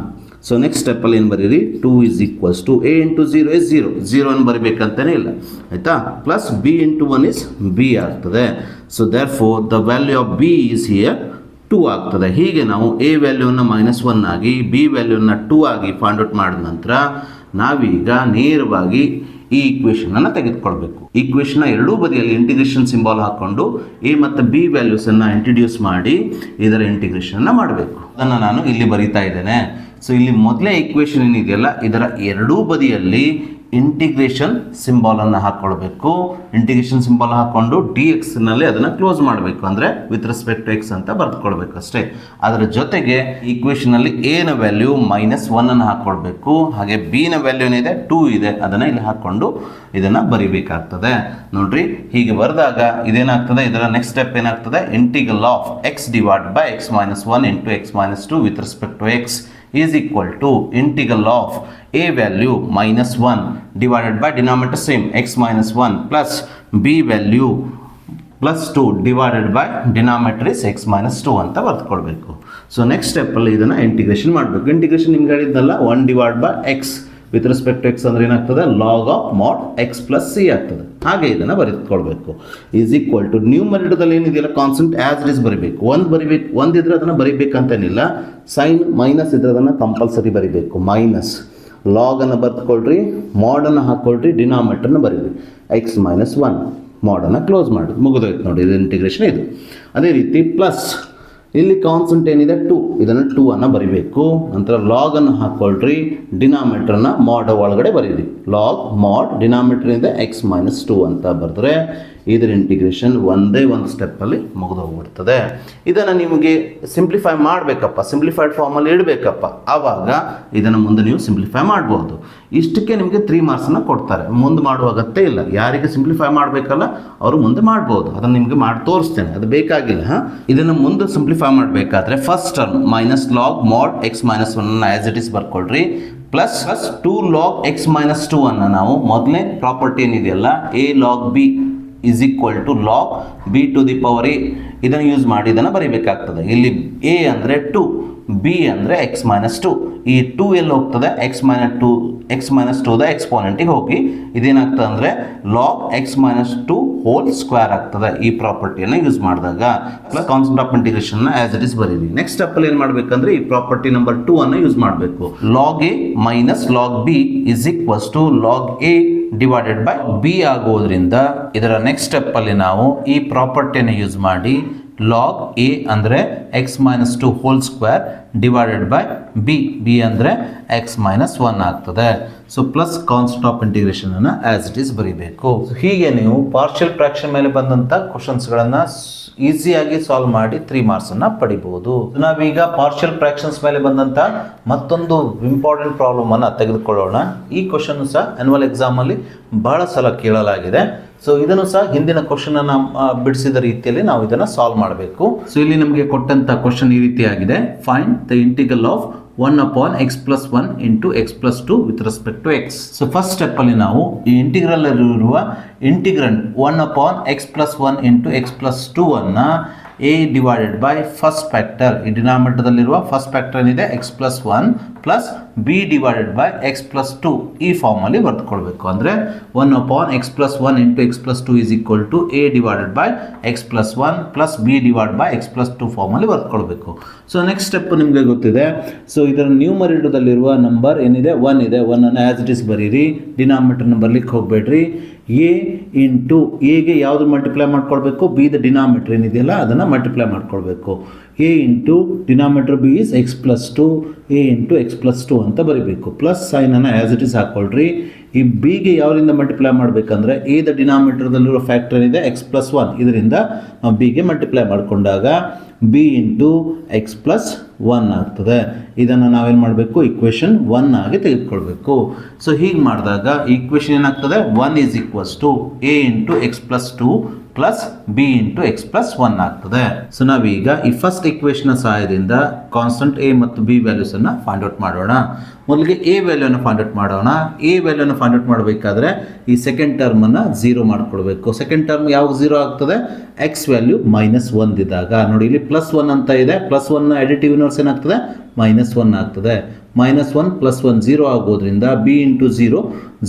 So next ಸ್ಟೆಪ್ಪಲ್ಲಿ ಏನು ಬರೀರಿ? 2 is equals to a into 0 is 0 ಅನ್ನು ಬರಿಬೇಕಂತಲೇ ಇಲ್ಲ, ಆಯಿತಾ? Plus b into 1 is b ಆಗ್ತದೆ. So therefore the value of b is here 2 ಆಗ್ತದೆ. ಹೀಗೆ ನಾವು ಎ ವ್ಯಾಲ್ಯೂನ ಮೈನಸ್ 1 ಆಗಿ ಬಿ ವ್ಯಾಲ್ಯೂನ 2 ಆಗಿ ಫೈಂಡ್ ಔಟ್ ಮಾಡಿದ ನಂತರ ನಾವೀಗ ನೇರವಾಗಿ ಈ ಈಕ್ವೇಷನನ್ನು ತೆಗೆದುಕೊಳ್ಬೇಕು. ಈಕ್ವೇಷನ್ನ ಎರಡೂ ಬದಿಯಲ್ಲಿ ಇಂಟಿಗ್ರೇಷನ್ ಸಿಂಬಾಲ್ ಹಾಕ್ಕೊಂಡು ಎ ಮತ್ತು ಬಿ ವ್ಯಾಲ್ಯೂಸನ್ನು ಇಂಟ್ರಡ್ಯೂಸ್ ಮಾಡಿ ಇದರ ಇಂಟಿಗ್ರೇಷನನ್ನು ಮಾಡಬೇಕು. ಅದನ್ನು ನಾನು ಇಲ್ಲಿ ಬರಿತಾ ಇದ್ದೇನೆ. ಸೊ ಇಲ್ಲಿ ಮೊದಲೇ ಈಕ್ವೇಷನ್ ಏನಿದೆಯಲ್ಲ ಇದರ ಎರಡೂ ಬದಿಯಲ್ಲಿ ಇಂಟಿಗ್ರೇಷನ್ ಸಿಂಬಾಲನ್ನು ಹಾಕ್ಕೊಳ್ಬೇಕು. ಇಂಟಿಗ್ರೇಷನ್ ಸಿಂಬಾಲ್ ಹಾಕ್ಕೊಂಡು ಡಿ ಎಕ್ಸ್ನಲ್ಲಿ ಅದನ್ನು ಕ್ಲೋಸ್ ಮಾಡಬೇಕು. ಅಂದರೆ ವಿತ್ ರೆಸ್ಪೆಕ್ಟ್ ಟು ಎಕ್ಸ್ ಅಂತ ಬರ್ದುಕೊಳ್ಬೇಕು ಅಷ್ಟೇ. ಅದರ ಜೊತೆಗೆ ಈಕ್ವೇಷನಲ್ಲಿ ಎನ ವ್ಯಾಲ್ಯೂ ಮೈನಸ್ 1 ಅನ್ನು ಹಾಕ್ಕೊಳ್ಬೇಕು. ಹಾಗೆ ಬಿನ ವ್ಯಾಲ್ಯೂ ಏನಿದೆ 2 ಇದೆ, ಅದನ್ನು ಇಲ್ಲಿ ಹಾಕ್ಕೊಂಡು ಇದನ್ನು ಬರಿಬೇಕಾಗ್ತದೆ. ನೋಡ್ರಿ, ಹೀಗೆ ಬರೆದಾಗ ಇದೇನಾಗ್ತದೆ? ಇದರ ನೆಕ್ಸ್ಟ್ ಸ್ಟೆಪ್ ಏನಾಗ್ತದೆ? Integral of x divide by x minus 1 into x minus 2 with respect to x is equal to integral of a value minus 1 divided by denominator same x minus 1 plus b value plus 2 divided by denominator is x minus 2 ಅಂತ ಬರ್ದುಕೊಳ್ಬೇಕು. ಸೊ ನೆಕ್ಸ್ಟ್ ಸ್ಟೆಪ್ಪಲ್ಲಿ ಇದನ್ನು ಇಂಟಿಗ್ರೇಷನ್ ಮಾಡಬೇಕು. ಇಂಟಿಗ್ರೇಷನ್ ನಿಮ್ಗೆ ಹೇಳಿದ್ನಲ್ಲ 1 divided by x with respect to x ಅಂದರೆ ಏನಾಗ್ತದೆ log of mod x plus c ಆಗ್ತದೆ. ಹಾಗೆ ಇದನ್ನು ಬರೆದುಕೊಳ್ಬೇಕು. ಈಸ್ ಈಕ್ವಲ್ ಟು ನ್ಯೂಮರೇಟರ್ದಲ್ಲಿ ಏನಿದೆಯಲ್ಲ ಕಾನ್ಸ್ಟೆಂಟ್ ಆ್ಯಸ್ ಇಟ್ ಇಸ್ ಬರಿಬೇಕು. ಒಂದಿದ್ರೆ ಅದನ್ನು ಬರಿಬೇಕಂತೇನಿಲ್ಲ. ಸೈನ್ ಮೈನಸ್ ಇದ್ರೆ ಅದನ್ನು ಕಂಪಲ್ಸರಿ ಬರಿಬೇಕು. ಮೈನಸ್ ಲಾಗನ್ನು ಬರೆದುಕೊಳ್ರಿ, ಮಾಡನ್ನು ಹಾಕ್ಕೊಳ್ರಿ, ಡಿನಾಮಿನೇಟರ್ನ ಬರೀರಿ ಎಕ್ಸ್ ಮೈನಸ್ 1 ಮಾಡನ್ನು ಕ್ಲೋಸ್ ಮಾಡಿ ಮುಗಿದೋಯ್ತು ನೋಡಿ. ಇದು ಇಂಟಿಗ್ರೇಷನ್ ಇದು. ಅದೇ ರೀತಿ ಪ್ಲಸ್ ಇಲ್ಲಿ ಕಾನ್ಸ್ಟೆಂಟ್ ಏನಿದೆ 2, ಇದನ್ನು 2 ಅನ್ನು ಬರಿಬೇಕು. ನಂತರ ಲಾಗನ್ನು ಹಾಕ್ಕೊಳ್ರಿ, ಡಿನಾಮಿನೇಟರ್ನ ಮಾಡ್ ಒಳಗಡೆ ಬರೀರಿ. ಲಾಗ್ ಮಾಡ್ ಡಿನಾಮಿನೇಟರ್ ಇದೆ ಎಕ್ಸ್ ಮೈನಸ್ 2 ಅಂತ ಬರೆದ್ರೆ ಇದರ ಇಂಟಿಗ್ರೇಷನ್ ಒಂದೇ ಒಂದು ಸ್ಟೆಪ್ಪಲ್ಲಿ ಮುಗಿದೋಗ್ಬಿಡ್ತದೆ. ಇದನ್ನು ನಿಮಗೆ ಸಿಂಪ್ಲಿಫೈ ಮಾಡಬೇಕಪ್ಪ, ಸಿಂಪ್ಲಿಫೈಡ್ ಫಾರ್ಮಲ್ಲಿ ಇಡಬೇಕಪ್ಪ, ಆವಾಗ ಇದನ್ನು ಮುಂದೆ ನೀವು ಸಿಂಪ್ಲಿಫೈ ಮಾಡ್ಬೋದು. ಇಷ್ಟಕ್ಕೆ ನಿಮಗೆ 3 ಮಾರ್ಕ್ಸನ್ನು ಕೊಡ್ತಾರೆ. ಮುಂದೆ ಮಾಡುವ ಅಗತ್ಯ ಇಲ್ಲ. ಯಾರಿಗೆ ಸಿಂಪ್ಲಿಫೈ ಮಾಡಬೇಕಲ್ಲ ಅವರು ಮುಂದೆ ಮಾಡ್ಬೋದು. ಅದನ್ನು ನಿಮಗೆ ಮಾಡಿ ತೋರಿಸ್ತೇನೆ, ಅದು ಬೇಕಾಗಿಲ್ಲ. ಇದನ್ನು ಮುಂದೆ ಸಿಂಪ್ಲಿಫೈ ಮಾಡಬೇಕಾದ್ರೆ first term minus log mod x minus 1 as it is ಬರ್ಕೊಳ್ರಿ, ಪ್ಲಸ್ 2 ಲಾಗ್ ಎಕ್ಸ್ ಮೈನಸ್ 2 ಅನ್ನು ನಾವು ಮೊದಲನೇ ಪ್ರಾಪರ್ಟಿ ಏನಿದೆಯಲ್ಲ a log b is equal to log b to the power a, ಇದನ್ನು ಯೂಸ್ ಮಾಡಿ ಇದನ್ನು ಬರೀಬೇಕಾಗ್ತದೆ. ಇಲ್ಲಿ ಎ ಅಂದರೆ 2, ಬಿ ಅಂದರೆ ಎಕ್ಸ್ ಮೈನಸ್ 2. ಈ 2 ಎಲ್ಲಿ ಹೋಗ್ತದೆ ಎಕ್ಸ್ ಮೈನಸ್ 2ದ ಎಕ್ಸ್ಪೋನೆಂಟಿಗೆ ಹೋಗಿ ಇದೇನಾಗ್ತದೆ ಅಂದರೆ log x minus 2 whole square ಆಗ್ತದೆ. ಈ ಪ್ರಾಪರ್ಟಿಯನ್ನು ಯೂಸ್ ಮಾಡಿದಾಗ ಪ್ಲಸ್ ಕಾನ್ಸ್ಟೆಂಟ್ ಆಫ್ ಇಂಟಿಗ್ರೇಷನ್ನ ಆ್ಯಸ್ ಇಟ್ ಇಸ್ ಬರೀರಿ. ನೆಕ್ಸ್ಟ್ ಸ್ಟೆಪ್ಪಲ್ಲಿ ಏನು ಮಾಡಬೇಕಂದ್ರೆ ಈ ಪ್ರಾಪರ್ಟಿ ನಂಬರ್ 2 ಅನ್ನು ಯೂಸ್ ಮಾಡಬೇಕು. Log a minus log b is equals to log a divided by b ಆಗೋದ್ರಿಂದ ಇದರ ನೆಕ್ಸ್ಟ್ ಸ್ಟೆಪ್ಪಲ್ಲಿ ನಾವು ಈ ಪ್ರಾಪರ್ಟಿಯನ್ನು ಯೂಸ್ ಮಾಡಿ ಲಾಗ್ ಎ ಅಂದರೆ x minus 2 whole square divided by b ಅಂದರೆ ಎಕ್ಸ್ ಮೈನಸ್ 1 ಆಗ್ತದೆ. ಸೊ ಪ್ಲಸ್ ಕಾನ್ಸ್ಟೆಂಟ್ ಆಫ್ ಇಂಟಿಗ್ರೇಷನನ್ನು ಆ್ಯಸ್ ಇಟ್ ಈಸ್ ಬರೀಬೇಕು. ಹೀಗೆ ನೀವು ಪಾರ್ಷಿಯಲ್ ಫ್ರಾಕ್ಷನ್ ಮೇಲೆ ಬಂದಂಥ ಕ್ವಶನ್ಸ್ಗಳನ್ನು ಈಸಿಯಾಗಿ ಸಾಲ್ವ್ ಮಾಡಿ 3 ಮಾರ್ಕ್ಸನ್ನು ಪಡಿಬಹುದು. ನಾವೀಗ ಪಾರ್ಷಿಯಲ್ ಫ್ರಾಕ್ಷನ್ಸ್ ಮೇಲೆ ಬಂದಂಥ ಮತ್ತೊಂದು ಇಂಪಾರ್ಟೆಂಟ್ ಪ್ರಾಬ್ಲಮನ್ನು ತೆಗೆದುಕೊಳ್ಳೋಣ. ಈ ಕ್ವಶನ್ ಸಹ ಆನ್ಯುವಲ್ ಎಕ್ಸಾಮಲ್ಲಿ ಬಹಳ ಸಲ ಕೇಳಲಾಗಿದೆ. ಸೊ ಇದನ್ನು ಸಹ ಹಿಂದಿನ ಕ್ವಶನ್ ಅನ್ನು ಬಿಡಿಸಿದ ರೀತಿಯಲ್ಲಿ ನಾವು ಇದನ್ನು ಸಾಲ್ವ್ ಮಾಡಬೇಕು. ಸೊ ಇಲ್ಲಿ ನಮಗೆ ಕೊಟ್ಟಂತ ಕ್ವಶನ್ ಈ ರೀತಿಯಾಗಿದೆ. Find the integral of 1 upon x plus 1 into x plus 2 with respect to x. So first ಸ್ಟೆಪ್ಪಲ್ಲಿ ನಾವು ಈ ಇಂಟಿಗ್ರಲ್ ಇರುವ integrand 1 upon x plus 1 into x plus 2 ಅನ್ನು a divided by first factor, ಈ ಡಿನಾಮಿನೇಟರ್ದಲ್ಲಿರುವ ಫಸ್ಟ್ ಫ್ಯಾಕ್ಟರ್ ಏನಿದೆ x plus 1 plus b divided by x plus 2 ಈ ಫಾರ್ಮಲ್ಲಿ ಬರೆದುಕೊಳ್ಬೇಕು. ಅಂದರೆ 1 upon x plus 1 into x plus 2 is equal to a divided by x plus 1 plus b divided by x plus 2 ಫಾರ್ಮಲ್ಲಿ ಬರೆದುಕೊಳ್ಬೇಕು. ಸೊ ನೆಕ್ಸ್ಟ್ ಸ್ಟೆಪ್ ನಿಮಗೆ ಗೊತ್ತಿದೆ. ಸೊ ಇದರ ನ್ಯೂಮರೇಟರ್ದಲ್ಲಿರುವ ನಂಬರ್ ಏನಿದೆ 1 ಇದೆ, 1 ಅನ್ನು ಆ್ಯಸ್ ಇಟ್ ಈಸ್ ಬರೀರಿ. ಡಿನಾಮಿನೇಟರ್ನ ಬರಲಿಕ್ಕೆ ಹೋಗಬೇಡ್ರಿ. ಎ ಇಂಟು ಎಗೆ ಯಾವುದು ಮಲ್ಟಿಪ್ಲೈ ಮಾಡ್ಕೊಳ್ಬೇಕು, ಬಿ ದ ಡಿನಾಮಿನೇಟರ್ ಏನಿದೆಯಲ್ಲ ಅದನ್ನು ಮಲ್ಟಿಪ್ಲೈ ಮಾಡ್ಕೊಳ್ಬೇಕು. A into denominator b is x plus 2, a into x plus 2 ಅಂತ ಬರೀಬೇಕು. ಪ್ಲಸ್ ಸೈನನ್ನು ಆ್ಯಸ್ ಇಟ್ ಈಸ್ ಹಾಕ್ಕೊಳ್ರಿ. ಈ ಬಿಗೆ ಯಾವರಿಂದ ಮಲ್ಟಿಪ್ಲೈ ಮಾಡಬೇಕಂದ್ರೆ ಎ ದ ಡಿನಾಮಿನೇಟರ್ದಲ್ಲಿರೋ ಫ್ಯಾಕ್ಟರ್ ಇದೆ ಎಕ್ಸ್ ಪ್ಲಸ್ 1, ಇದರಿಂದ ನಾವು ಬಿಗೆ ಮಲ್ಟಿಪ್ಲೈ ಮಾಡಿಕೊಂಡಾಗ ಬಿ ಇಂಟು ಎಕ್ಸ್ ಪ್ಲಸ್ 1 ಆಗ್ತದೆ. ಇದನ್ನು ನಾವೇನು ಮಾಡಬೇಕು, ಇಕ್ವೇಷನ್ 1 ಆಗಿ ತೆಗೆದುಕೊಳ್ಬೇಕು. ಸೊ ಹೀಗೆ ಮಾಡಿದಾಗ ಇಕ್ವೇಷನ್ ಏನಾಗ್ತದೆ, 1 is equals to a into x plus 2 plus b into x plus 1 ಆಗ್ತದೆ. ಸೊ ನಾವೀಗ ಈ ಫಸ್ಟ್ ಇಕ್ವೇಷನ್ ಸಹಾಯದಿಂದ ಕಾನ್ಸ್ಟೆಂಟ್ ಎ ಮತ್ತು ಬಿ ವ್ಯಾಲ್ಯೂಸನ್ನು ಫೈಂಡ್ ಔಟ್ ಮಾಡೋಣ. ಮೊದಲಿಗೆ ಎ ವ್ಯಾಲ್ಯೂನ ಫೈಂಡ್ ಔಟ್ ಮಾಡೋಣ. ಎ ವ್ಯಾಲ್ಯೂನ ಫೈಂಡ್ ಔಟ್ ಮಾಡಬೇಕಾದ್ರೆ ಈ ಸೆಕೆಂಡ್ ಟರ್ಮನ್ನು 0 ಮಾಡ್ಕೊಳ್ಬೇಕು. ಸೆಕೆಂಡ್ ಟರ್ಮ್ ಯಾವಾಗ 0 ಆಗ್ತದೆ, ಎಕ್ಸ್ ವ್ಯಾಲ್ಯೂ -1 ಇದ್ದಾಗ. ನೋಡಿ ಇಲ್ಲಿ +1 ಅಂತ ಇದೆ, +1 ಅಡಿಟಿವ್ ಇನ್ವರ್ಸ್ ಏನಾಗ್ತದೆ, -1 ಆಗ್ತದೆ. -1 + 1 0 ಆಗೋದ್ರಿಂದ ಬಿ ಇಂಟು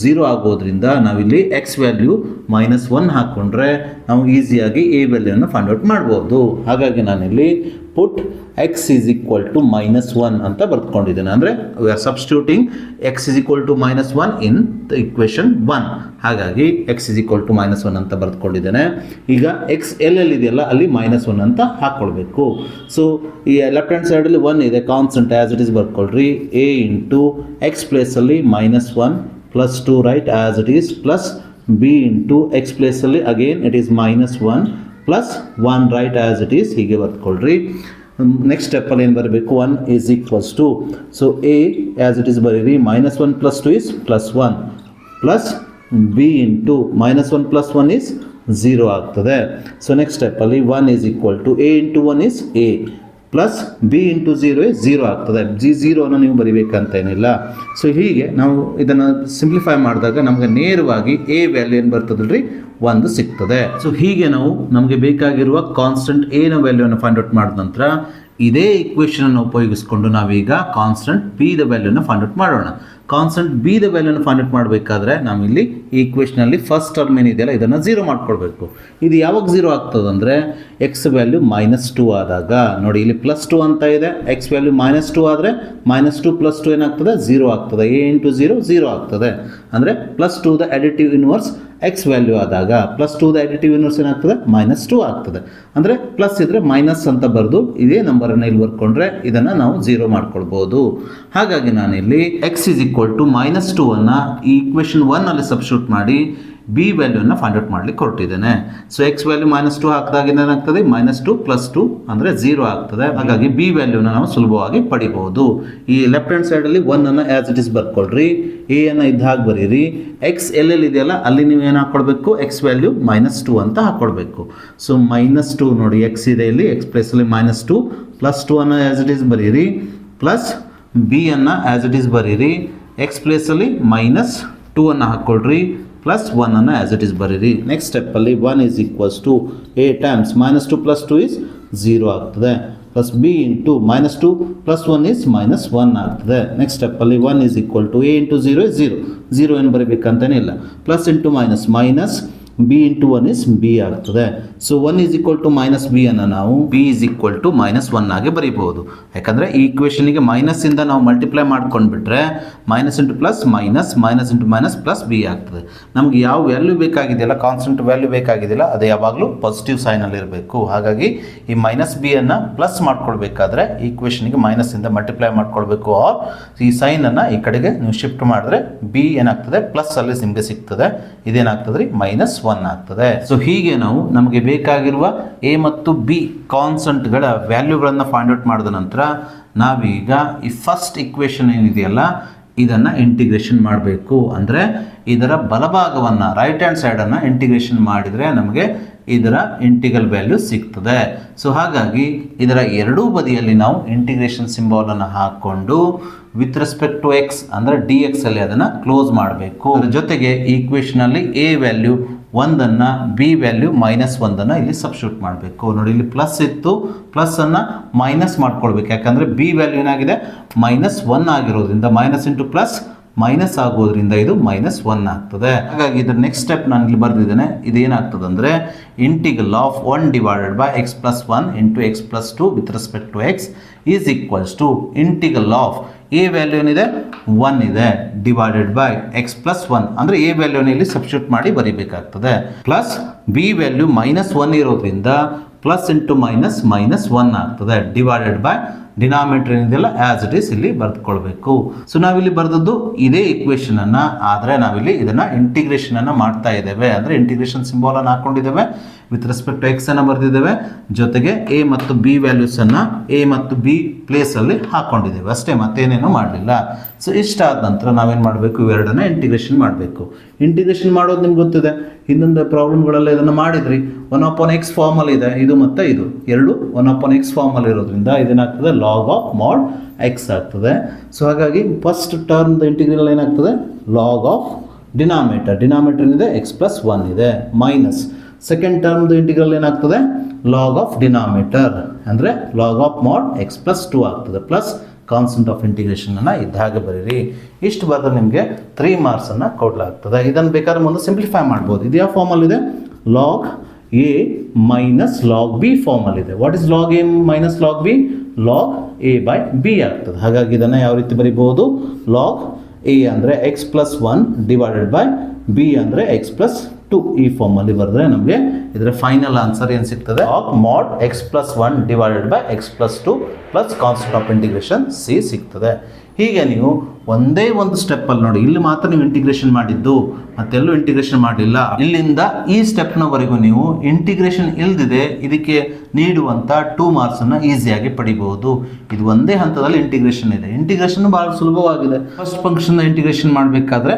0 ಆಗೋದ್ರಿಂದ ನಾವಿಲ್ಲಿ ಎಕ್ಸ್ ವ್ಯಾಲ್ಯೂ -1 ಹಾಕ್ಕೊಂಡ್ರೆ ನಾವು ಈಸಿಯಾಗಿ ಎ ವ್ಯಾಲ್ಯೂನ ಫೈಂಡ್ ಔಟ್ ಮಾಡ್ಬೋದು. ಹಾಗಾಗಿ ನಾನಿಲ್ಲಿ put x is equal to -1 ಅಂತ ಬರ್ಕೊಂಡಿದ್ದೇನೆ. ಅಂದರೆ we are substituting x is equal to -1 in the equation 1. ಹಾಗಾಗಿ ಎಕ್ಸ್ ಈಸ್ ಈಕ್ವಲ್ ಟು -1 ಅಂತ ಬರ್ಕೊಂಡಿದ್ದೇನೆ. ಈಗ ಎಕ್ಸ್ ಎಲ್ಲೆಲ್ಲಿದೆಯಲ್ಲ ಅಲ್ಲಿ -1 ಅಂತ ಹಾಕ್ಕೊಳ್ಬೇಕು. ಸೊ ಈ ಲೆಫ್ಟ್ ಹ್ಯಾಂಡ್ ಸೈಡಲ್ಲಿ 1 ಇದೆ, ಕಾನ್ಸ್ಟೆಂಟ್ ಆ್ಯಸ್ ಇಟ್ ಈಸ್ ಬರ್ಕೊಳ್ರಿ. ಎ ಇಂಟು ಎಕ್ಸ್ ಪ್ಲೇಸಲ್ಲಿ -1 plus 2 right as it is, plus b into x ಪ್ಲೇಸಲ್ಲಿ again it is -1 plus 1 right as it is, ಹೀಗೆ ಬರ್ಕೊಳ್ರಿ. ನೆಕ್ಸ್ಟ್ ಸ್ಟೆಪ್ಪಲ್ಲಿ ಏನು ಬರಬೇಕು, 1 is equals to, so a as it is ಬರೀರಿ, -1 plus 2 is +1 plus b into -1 plus 1 is 0 ಆಗ್ತದೆ. ಸೊ ನೆಕ್ಸ್ಟ್ ಸ್ಟೆಪ್ಪಲ್ಲಿ 1 is equal to a into 1 is a plus b into 0 is 0 ಆಗ್ತದೆ. 0 ನೀವು ಬರಿಬೇಕಂತ ಏನಿಲ್ಲ. ಸೊ ಹೀಗೆ ನಾವು ಇದನ್ನು ಸಿಂಪ್ಲಿಫೈ ಮಾಡಿದಾಗ ನಮಗೆ ನೇರವಾಗಿ ಎ ವ್ಯಾಲ್ಯೂ ಏನು ಬರ್ತದಲ್ರಿ, 1 ಸಿಗ್ತದೆ. ಸೊ ಹೀಗೆ ನಾವು ನಮಗೆ ಬೇಕಾಗಿರುವ ಕಾನ್ಸ್ಟೆಂಟ್ ಎ ನ ವ್ಯಾಲ್ಯೂನ ಫೈಂಡ್ ಔಟ್ ಮಾಡಿದ ನಂತರ ಇದೇ ಇಕ್ವೇಷನ್ ಅನ್ನು ಉಪಯೋಗಿಸಿಕೊಂಡು ನಾವೀಗ ಕಾನ್ಸ್ಟೆಂಟ್ ಬಿ ದ ವ್ಯಾಲ್ಯೂನ ಫೈಂಡ್ ಔಟ್ ಮಾಡೋಣ. ಕಾನ್ಸ್ಟೆಂಟ್ ಬಿ ದ ವ್ಯಾಲ್ಯೂನ ಫೈಂಡ್ ಔಟ್ ಮಾಡಬೇಕಾದ್ರೆ ನಾವು ಇಲ್ಲಿ ಈ ಇಕ್ವೇಷನಲ್ಲಿ ಫಸ್ಟ್ ಟರ್ಮ್ ಏನಿದೆಯಲ್ಲ ಇದನ್ನು 0 ಮಾಡ್ಕೊಳ್ಬೇಕು. ಇದು ಯಾವಾಗ 0 ಆಗ್ತದಂದರೆ ಎಕ್ಸ್ ವ್ಯಾಲ್ಯೂ -2 ಆದಾಗ. ನೋಡಿ ಇಲ್ಲಿ +2 ಅಂತ ಇದೆ, ಎಕ್ಸ್ ವ್ಯಾಲ್ಯೂ -2 ಆದರೆ -2 + 2 ಏನಾಗ್ತದೆ 0 ಆಗ್ತದೆ. a × 0 0 ಆಗ್ತದೆ. ಅಂದರೆ +2 the additive inverse X value ಆದಾಗ +2 ದ ಅಡಿಟಿವ್ ಇನ್ವರ್ಸ್ ಏನಾಗ್ತದೆ -2 ಆಗ್ತದೆ. ಅಂದರೆ ಪ್ಲಸ್ ಇದ್ದರೆ ಮೈನಸ್ ಅಂತ ಬರೆದು ಇದೇ ನಂಬರನ್ನು ಇಲ್ಲಿ ಬರ್ಕೊಂಡ್ರೆ ಇದನ್ನು ನಾವು 0 ಮಾಡ್ಕೊಳ್ಬೋದು. ಹಾಗಾಗಿ ನಾನಿಲ್ಲಿ x = -2 ಅನ್ನು ಈ ಇಕ್ವೇಷನ್ 1 ಅಲ್ಲಿ ಸಬ್ಸ್ಟಿಟ್ಯೂಟ್ ಮಾಡಿ ಬಿ ವ್ಯಾಲ್ಯೂನ ಫೈಂಡ್ ಔಟ್ ಮಾಡ್ಲಿಕ್ಕೆ ಹೊರಟಿದ್ದೇನೆ. ಸೊ ಎಕ್ಸ್ ವ್ಯಾಲ್ಯೂ -2 ಹಾಕಿದಾಗ ಏನಾಗ್ತದೆ -2 + 2 ಅಂದರೆ 0 ಆಗ್ತದೆ. ಹಾಗಾಗಿ ಬಿ ವ್ಯಾಲ್ಯೂನ ನಾವು ಸುಲಭವಾಗಿ ಪಡಿಬಹುದು. ಈ ಲೆಫ್ಟ್ ಹ್ಯಾಂಡ್ ಸೈಡಲ್ಲಿ 1 ಅನ್ನು ಆ್ಯಸ್ ಇಟ್ ಇಸ್ ಬರ್ಕೊಳ್ರಿ, ಎ ಅನ್ನು ಇದ್ದ ಹಾಗೆ ಬರೀರಿ. ಎಕ್ಸ್ ಎಲ್ಲೆಲ್ಲಿ ಇದೆಯಲ್ಲ ಅಲ್ಲಿ ನೀವು ಏನು ಹಾಕ್ಕೊಳ್ಬೇಕು, ಎಕ್ಸ್ ವ್ಯಾಲ್ಯೂ -2 ಅಂತ ಹಾಕ್ಕೊಳ್ಬೇಕು. ಸೊ -2 ನೋಡಿ ಎಕ್ಸ್ ಇದೆ ಇಲ್ಲಿ, ಎಕ್ಸ್ ಪ್ಲೇಸಲ್ಲಿ -2 + 2 ಅನ್ನು ಆ್ಯಸ್ ಇಟ್ ಇಸ್ ಬರೀರಿ, ಪ್ಲಸ್ ಬಿ ಅನ್ನು ಆ್ಯಸ್ ಇಟ್ ಇಸ್ ಬರೀರಿ, ಎಕ್ಸ್ ಪ್ಲೇಸಲ್ಲಿ -2 ಅನ್ನು ಹಾಕ್ಕೊಳ್ರಿ, ಪ್ಲಸ್ 1 ಅನ್ನು ಆ್ಯಸ್ ಇಟ್ ಇಸ್ ಬರೀರಿ. ನೆಕ್ಸ್ಟ್ ಸ್ಟೆಪ್ಪಲ್ಲಿ 1 = a ಟೈಮ್ಸ್ -2 + 2 is 0 ಆಗ್ತದೆ, ಪ್ಲಸ್ b ಇಂಟು -2 + 1 is -1 ಆಗ್ತದೆ. ನೆಕ್ಸ್ಟ್ ಸ್ಟೆಪ್ಪಲ್ಲಿ 1 = a × 0 is 0, 0 ಏನು ಬರೀಬೇಕಂತಲೇ ಇಲ್ಲ, plus into minus b into 1 is b ಆಗ್ತದೆ. ಸೊ 1 = -b ಅನ್ನು ನಾವು b = -1 ಆಗಿ ಬರೀಬಹುದು. ಯಾಕಂದರೆ ಈ ಇಕ್ವೇಷನಿಗೆ ಮೈನಸ್ಸಿಂದ ನಾವು ಮಲ್ಟಿಪ್ಲೈ ಮಾಡ್ಕೊಂಡ್ಬಿಟ್ರೆ minus into plus minus, minus into minus plus b ಆಗ್ತದೆ. ನಮಗೆ ಯಾವ ವ್ಯಾಲ್ಯೂ ಬೇಕಾಗಿದೆಯಲ್ಲ, ಕಾನ್ಸ್ಟೆಂಟ್ ವ್ಯಾಲ್ಯೂ ಬೇಕಾಗಿದೆಯಲ್ಲ, ಅದು ಯಾವಾಗಲೂ ಪಾಸಿಟಿವ್ ಸೈನಲ್ಲಿ ಇರಬೇಕು. ಹಾಗಾಗಿ ಈ -b ಅನ್ನು ಪ್ಲಸ್ ಮಾಡ್ಕೊಳ್ಬೇಕಾದ್ರೆ ಈ ಇಕ್ವೇಷನಿಗೆ ಮೈನಸ್ಸಿಂದ ಮಲ್ಟಿಪ್ಲೈ ಮಾಡ್ಕೊಳ್ಬೇಕು. ಆರ್ ಈ ಸೈನನ್ನು ಈ ಕಡೆಗೆ ನೀವು ಶಿಫ್ಟ್ ಮಾಡಿದ್ರೆ b ಏನಾಗ್ತದೆ ಪ್ಲಸ್ ಅಲ್ಲಿ ನಿಮಗೆ ಸಿಗ್ತದೆ, ಇದೇನಾಗ್ತದೆ ರೀ -1 ಆಗ್ತದೆ. ಸೊ ಹೀಗೆ ನಾವು ನಮಗೆ ಬೇಕಾಗಿರುವ ಎ ಮತ್ತು ಬಿ ಕಾನ್ಸ್ಟೆಂಟ್ಗಳ ವ್ಯಾಲ್ಯೂಗಳನ್ನು ಫೈಂಡ್ ಔಟ್ ಮಾಡಿದ ನಂತರ ನಾವೀಗ ಈ ಫಸ್ಟ್ ಇಕ್ವೇಷನ್ ಏನಿದೆಯಲ್ಲ ಇದನ್ನು ಇಂಟಿಗ್ರೇಷನ್ ಮಾಡಬೇಕು. ಅಂದರೆ ಇದರ ಬಲಭಾಗವನ್ನು ರೈಟ್ ಹ್ಯಾಂಡ್ ಸೈಡನ್ನು ಇಂಟಿಗ್ರೇಷನ್ ಮಾಡಿದರೆ ನಮಗೆ ಇದರ ಇಂಟಿಗ್ರಲ್ ವ್ಯಾಲ್ಯೂ ಸಿಗ್ತದೆ. ಸೊ ಹಾಗಾಗಿ ಇದರ ಎರಡೂ ಬದಿಯಲ್ಲಿ ನಾವು ಇಂಟಿಗ್ರೇಷನ್ ಸಿಂಬಾಲನ್ನು ಹಾಕ್ಕೊಂಡು ವಿತ್ ರೆಸ್ಪೆಕ್ಟ್ ಟು ಎಕ್ಸ್ ಅಂದರೆ dx ಅಲ್ಲಿ ಅದನ್ನು ಕ್ಲೋಸ್ ಮಾಡಬೇಕು. ಅದರ ಜೊತೆಗೆ ಈ ಇಕ್ವೇಷನಲ್ಲಿ a ವ್ಯಾಲ್ಯೂ 1 ಅನ್ನು, ಬಿ ವ್ಯಾಲ್ಯೂ -1 ಅನ್ನು ಇಲ್ಲಿ ಸಬ್ಸ್ಟಿಟ್ಯೂಟ್ ಮಾಡಬೇಕು. ನೋಡಿ ಇಲ್ಲಿ ಪ್ಲಸ್ ಇತ್ತು, ಪ್ಲಸ್ಸನ್ನು ಮೈನಸ್ ಮಾಡ್ಕೊಳ್ಬೇಕು. ಯಾಕಂದರೆ ಬಿ ವ್ಯಾಲ್ಯೂ ಏನಾಗಿದೆ -1 ಆಗಿರೋದ್ರಿಂದ ಮೈನಸ್ ಇಂಟು ಪ್ಲಸ್ ಮೈನಸ್ ಆಗೋದ್ರಿಂದ ಇದು -1 ಆಗ್ತದೆ. ಹಾಗಾಗಿ ಇದರ ನೆಕ್ಸ್ಟ್ ಸ್ಟೆಪ್ ನಾನು ಇಲ್ಲಿ ಬರೆದಿದ್ದೇನೆ. ಇದೇನಾಗ್ತದೆ ಅಂದರೆ integral of 1 / x + 1 × x + 2 with respect to x is equals to integral of a value ಏನಿದೆ 1 ಇದೆ ಡಿವೈಡೆಡ್ ಬೈ x + 1 ಅಂದರೆ ಎ ವ್ಯಾಲ್ಯೂನ ಇಲ್ಲಿ ಸಬ್ಸ್ಟಿಟ್ಯೂಟ್ ಮಾಡಿ ಬರೀಬೇಕಾಗ್ತದೆ, ಪ್ಲಸ್ ಬಿ ವ್ಯಾಲ್ಯೂ -1 ಇರೋದ್ರಿಂದ ಪ್ಲಸ್ ಇಂಟು ಮೈನಸ್ -1 ಆಗ್ತದೆ ಡಿವೈಡೆಡ್ ಬೈ ಡಿನಾಮಿನೇಟರ್ ಏನಿದೆಯಲ್ಲ ಆ್ಯಸ್ ಇಟ್ ಈಸ್ ಇಲ್ಲಿ ಬರೆದುಕೊಳ್ಬೇಕು. ಸೊ ನಾವಿಲ್ಲಿ ಬರೆದದ್ದು ಇದೇ ಇಕ್ವೇಷನನ್ನು, ಆದರೆ ನಾವಿಲ್ಲಿ ಇದನ್ನು ಇಂಟಿಗ್ರೇಷನನ್ನು ಮಾಡ್ತಾ ಇದ್ದೇವೆ. ಅಂದರೆ ಇಂಟಿಗ್ರೇಷನ್ ಸಿಂಬಾಲನ್ನು ಹಾಕ್ಕೊಂಡಿದ್ದೇವೆ, ವಿತ್ ರೆಸ್ಪೆಕ್ಟ್ ಟು ಎಕ್ಸ್ ಅನ್ನು ಬರೆದಿದ್ದೇವೆ, ಜೊತೆಗೆ ಎ ಮತ್ತು ಬಿ ವ್ಯಾಲ್ಯೂಸನ್ನು ಎ ಮತ್ತು ಬಿ ಪ್ಲೇಸಲ್ಲಿ ಹಾಕ್ಕೊಂಡಿದ್ದೇವೆ ಅಷ್ಟೇ, ಮತ್ತೇನೇನು ಮಾಡಲಿಲ್ಲ. ಸೊ ಇಷ್ಟಾದ ನಂತರ ನಾವೇನು ಮಾಡಬೇಕು, ಇವೆರಡನ್ನ ಇಂಟಿಗ್ರೇಷನ್ ಮಾಡಬೇಕು. ಇಂಟಿಗ್ರೇಷನ್ ಮಾಡೋದು ನಿಮ್ಗೆ ಗೊತ್ತಿದೆ, ಹಿಂದೊಂದು ಪ್ರಾಬ್ಲಮ್ಗಳೆಲ್ಲ ಇದನ್ನು ಮಾಡಿದ್ರಿ. 1/x ಫಾರ್ಮಲ್ಲಿ ಇದೆ, ಇದು ಮತ್ತು ಇದು ಎರಡು 1/x ಫಾರ್ಮಲ್ಲಿ ಇರೋದ್ರಿಂದ ಇದೇನಾಗ್ತದೆ log of mod x ಆಗ್ತದೆ. ಸೊ ಹಾಗಾಗಿ ಫಸ್ಟ್ ಟರ್ಮ್ದ ಇಂಟಿಗ್ರಲ್ ಏನಾಗ್ತದೆ log of ಡಿನಾಮಿನೇಟರ್ ಏನಿದೆ x + 1 ಇದೆ, ಮೈನಸ್ ಸೆಕೆಂಡ್ ಟರ್ಮ್ದು ಇಂಟಿಗ್ರಲ್ ಏನಾಗ್ತದೆ log of ಡಿನಾಮಿನೇಟರ್ ಅಂದರೆ log of mod x + 2 ಆಗ್ತದೆ, ಪ್ಲಸ್ ಕಾನ್ಸ್ಟೆಂಟ್ ಆಫ್ ಇಂಟಿಗ್ರೇಷನ್ ಅನ್ನು ಇದ್ದ ಹಾಗೆ ಬರೀರಿ. ಇಷ್ಟು ಬರೆದ್ರೆ ನಿಮಗೆ 3 ಮಾರ್ಕ್ಸನ್ನು ಕೊಡಲಾಗ್ತದೆ. ಇದನ್ನು ಬೇಕಾದ್ರೆ ಮುಂದೆ ಸಿಂಪ್ಲಿಫೈ ಮಾಡ್ಬೋದು. ಇದು ಯಾವ ಫಾರ್ಮಲ್ಲಿದೆ, log a minus log b ಫಾರ್ಮಲ್ಲಿದೆ. What is log a minus log b, log a/b ಆಗ್ತದೆ. ಹಾಗಾಗಿ ಇದನ್ನು ಯಾವ ರೀತಿ ಬರಿಬಹುದು, log a ಅಂದರೆ x + 1 ಡಿವೈಡೆಡ್ ಬೈ b ಅಂದರೆ x + 2 ಈ ಫಾರ್ಮಲ್ಲಿ ಬರೆದ್ರೆ ನಮಗೆ ಇದರ ಫೈನಲ್ ಆನ್ಸರ್ ಏನು ಸಿಗ್ತದೆ, log mod x + 1 divided by x + 2 plus constant of integration c ಸಿಗ್ತದೆ. ಹೀಗೆ ನೀವು ಒಂದೇ ಒಂದು ಸ್ಟೆಪ್ಪಲ್ಲಿ ನೋಡಿ, ಇಲ್ಲಿ ಮಾತ್ರ ನೀವು ಇಂಟಿಗ್ರೇಷನ್ ಮಾಡಿದ್ದು, ಮತ್ತೆಲ್ಲೂ ಇಂಟಿಗ್ರೇಷನ್ ಮಾಡಲಿಲ್ಲ. ಇಲ್ಲಿಂದ ಈ ಸ್ಟೆಪ್ನವರೆಗೂ ನೀವು ಇಂಟಿಗ್ರೇಷನ್ ಇಲ್ದಿದೆ ಇದಕ್ಕೆ ನೀಡುವಂಥ 2 ಮಾರ್ಕ್ಸನ್ನು ಈಸಿಯಾಗಿ ಪಡಿಬಹುದು. ಇದು ಒಂದೇ ಹಂತದಲ್ಲಿ ಇಂಟಿಗ್ರೇಷನ್ ಇದೆ. ಇಂಟಿಗ್ರೇಷನ್ ಭಾಳ ಸುಲಭವಾಗಿದೆ. ಫಸ್ಟ್ ಫಂಕ್ಷನ್ ಇಂಟಿಗ್ರೇಷನ್ ಮಾಡಬೇಕಾದ್ರೆ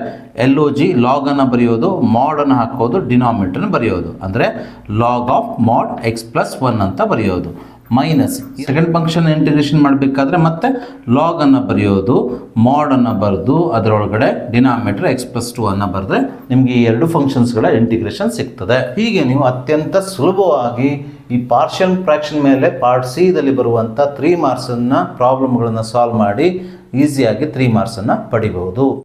LOG ಲಾಗನ್ನು ಬರೆಯೋದು, ಮಾಡನ್ನು ಹಾಕೋದು, ಡಿನಾಮಿನೇಟರ್ನ ಬರೆಯೋದು. ಅಂದರೆ log of mod x + 1 ಅಂತ ಬರೆಯೋದು, ಮೈನಸ್ ಸೆಕೆಂಡ್ ಫಂಕ್ಷನ್ ಇಂಟಿಗ್ರೇಷನ್ ಮಾಡಬೇಕಾದ್ರೆ ಮತ್ತೆ ಲಾಗ್ ಅನ್ನು ಬರೆಯೋದು, ಮಾಡನ್ನು ಬರೆದು ಅದರೊಳಗಡೆ ಡಿನಾಮಿನೇಟರ್ x + 2 ಅನ್ನು ಬರೆದ್ರೆ ನಿಮಗೆ ಈ ಎರಡು ಫಂಕ್ಷನ್ಸ್ಗಳ ಇಂಟಿಗ್ರೇಷನ್ ಸಿಗ್ತದೆ. ಹೀಗೆ ನೀವು ಅತ್ಯಂತ ಸುಲಭವಾಗಿ ಈ ಪಾರ್ಷಿಯಲ್ ಫ್ರ್ಯಾಕ್ಷನ್ ಮೇಲೆ ಪಾರ್ಟ್ ಸಿ ದಲ್ಲಿ ಬರುವಂಥ 3 ಮಾರ್ಕ್ಸನ್ನು ಪ್ರಾಬ್ಲಮ್ಗಳನ್ನು ಸಾಲ್ವ್ ಮಾಡಿ ಈಸಿಯಾಗಿ 3 ಮಾರ್ಕ್ಸನ್ನು ಪಡಿಬಹುದು.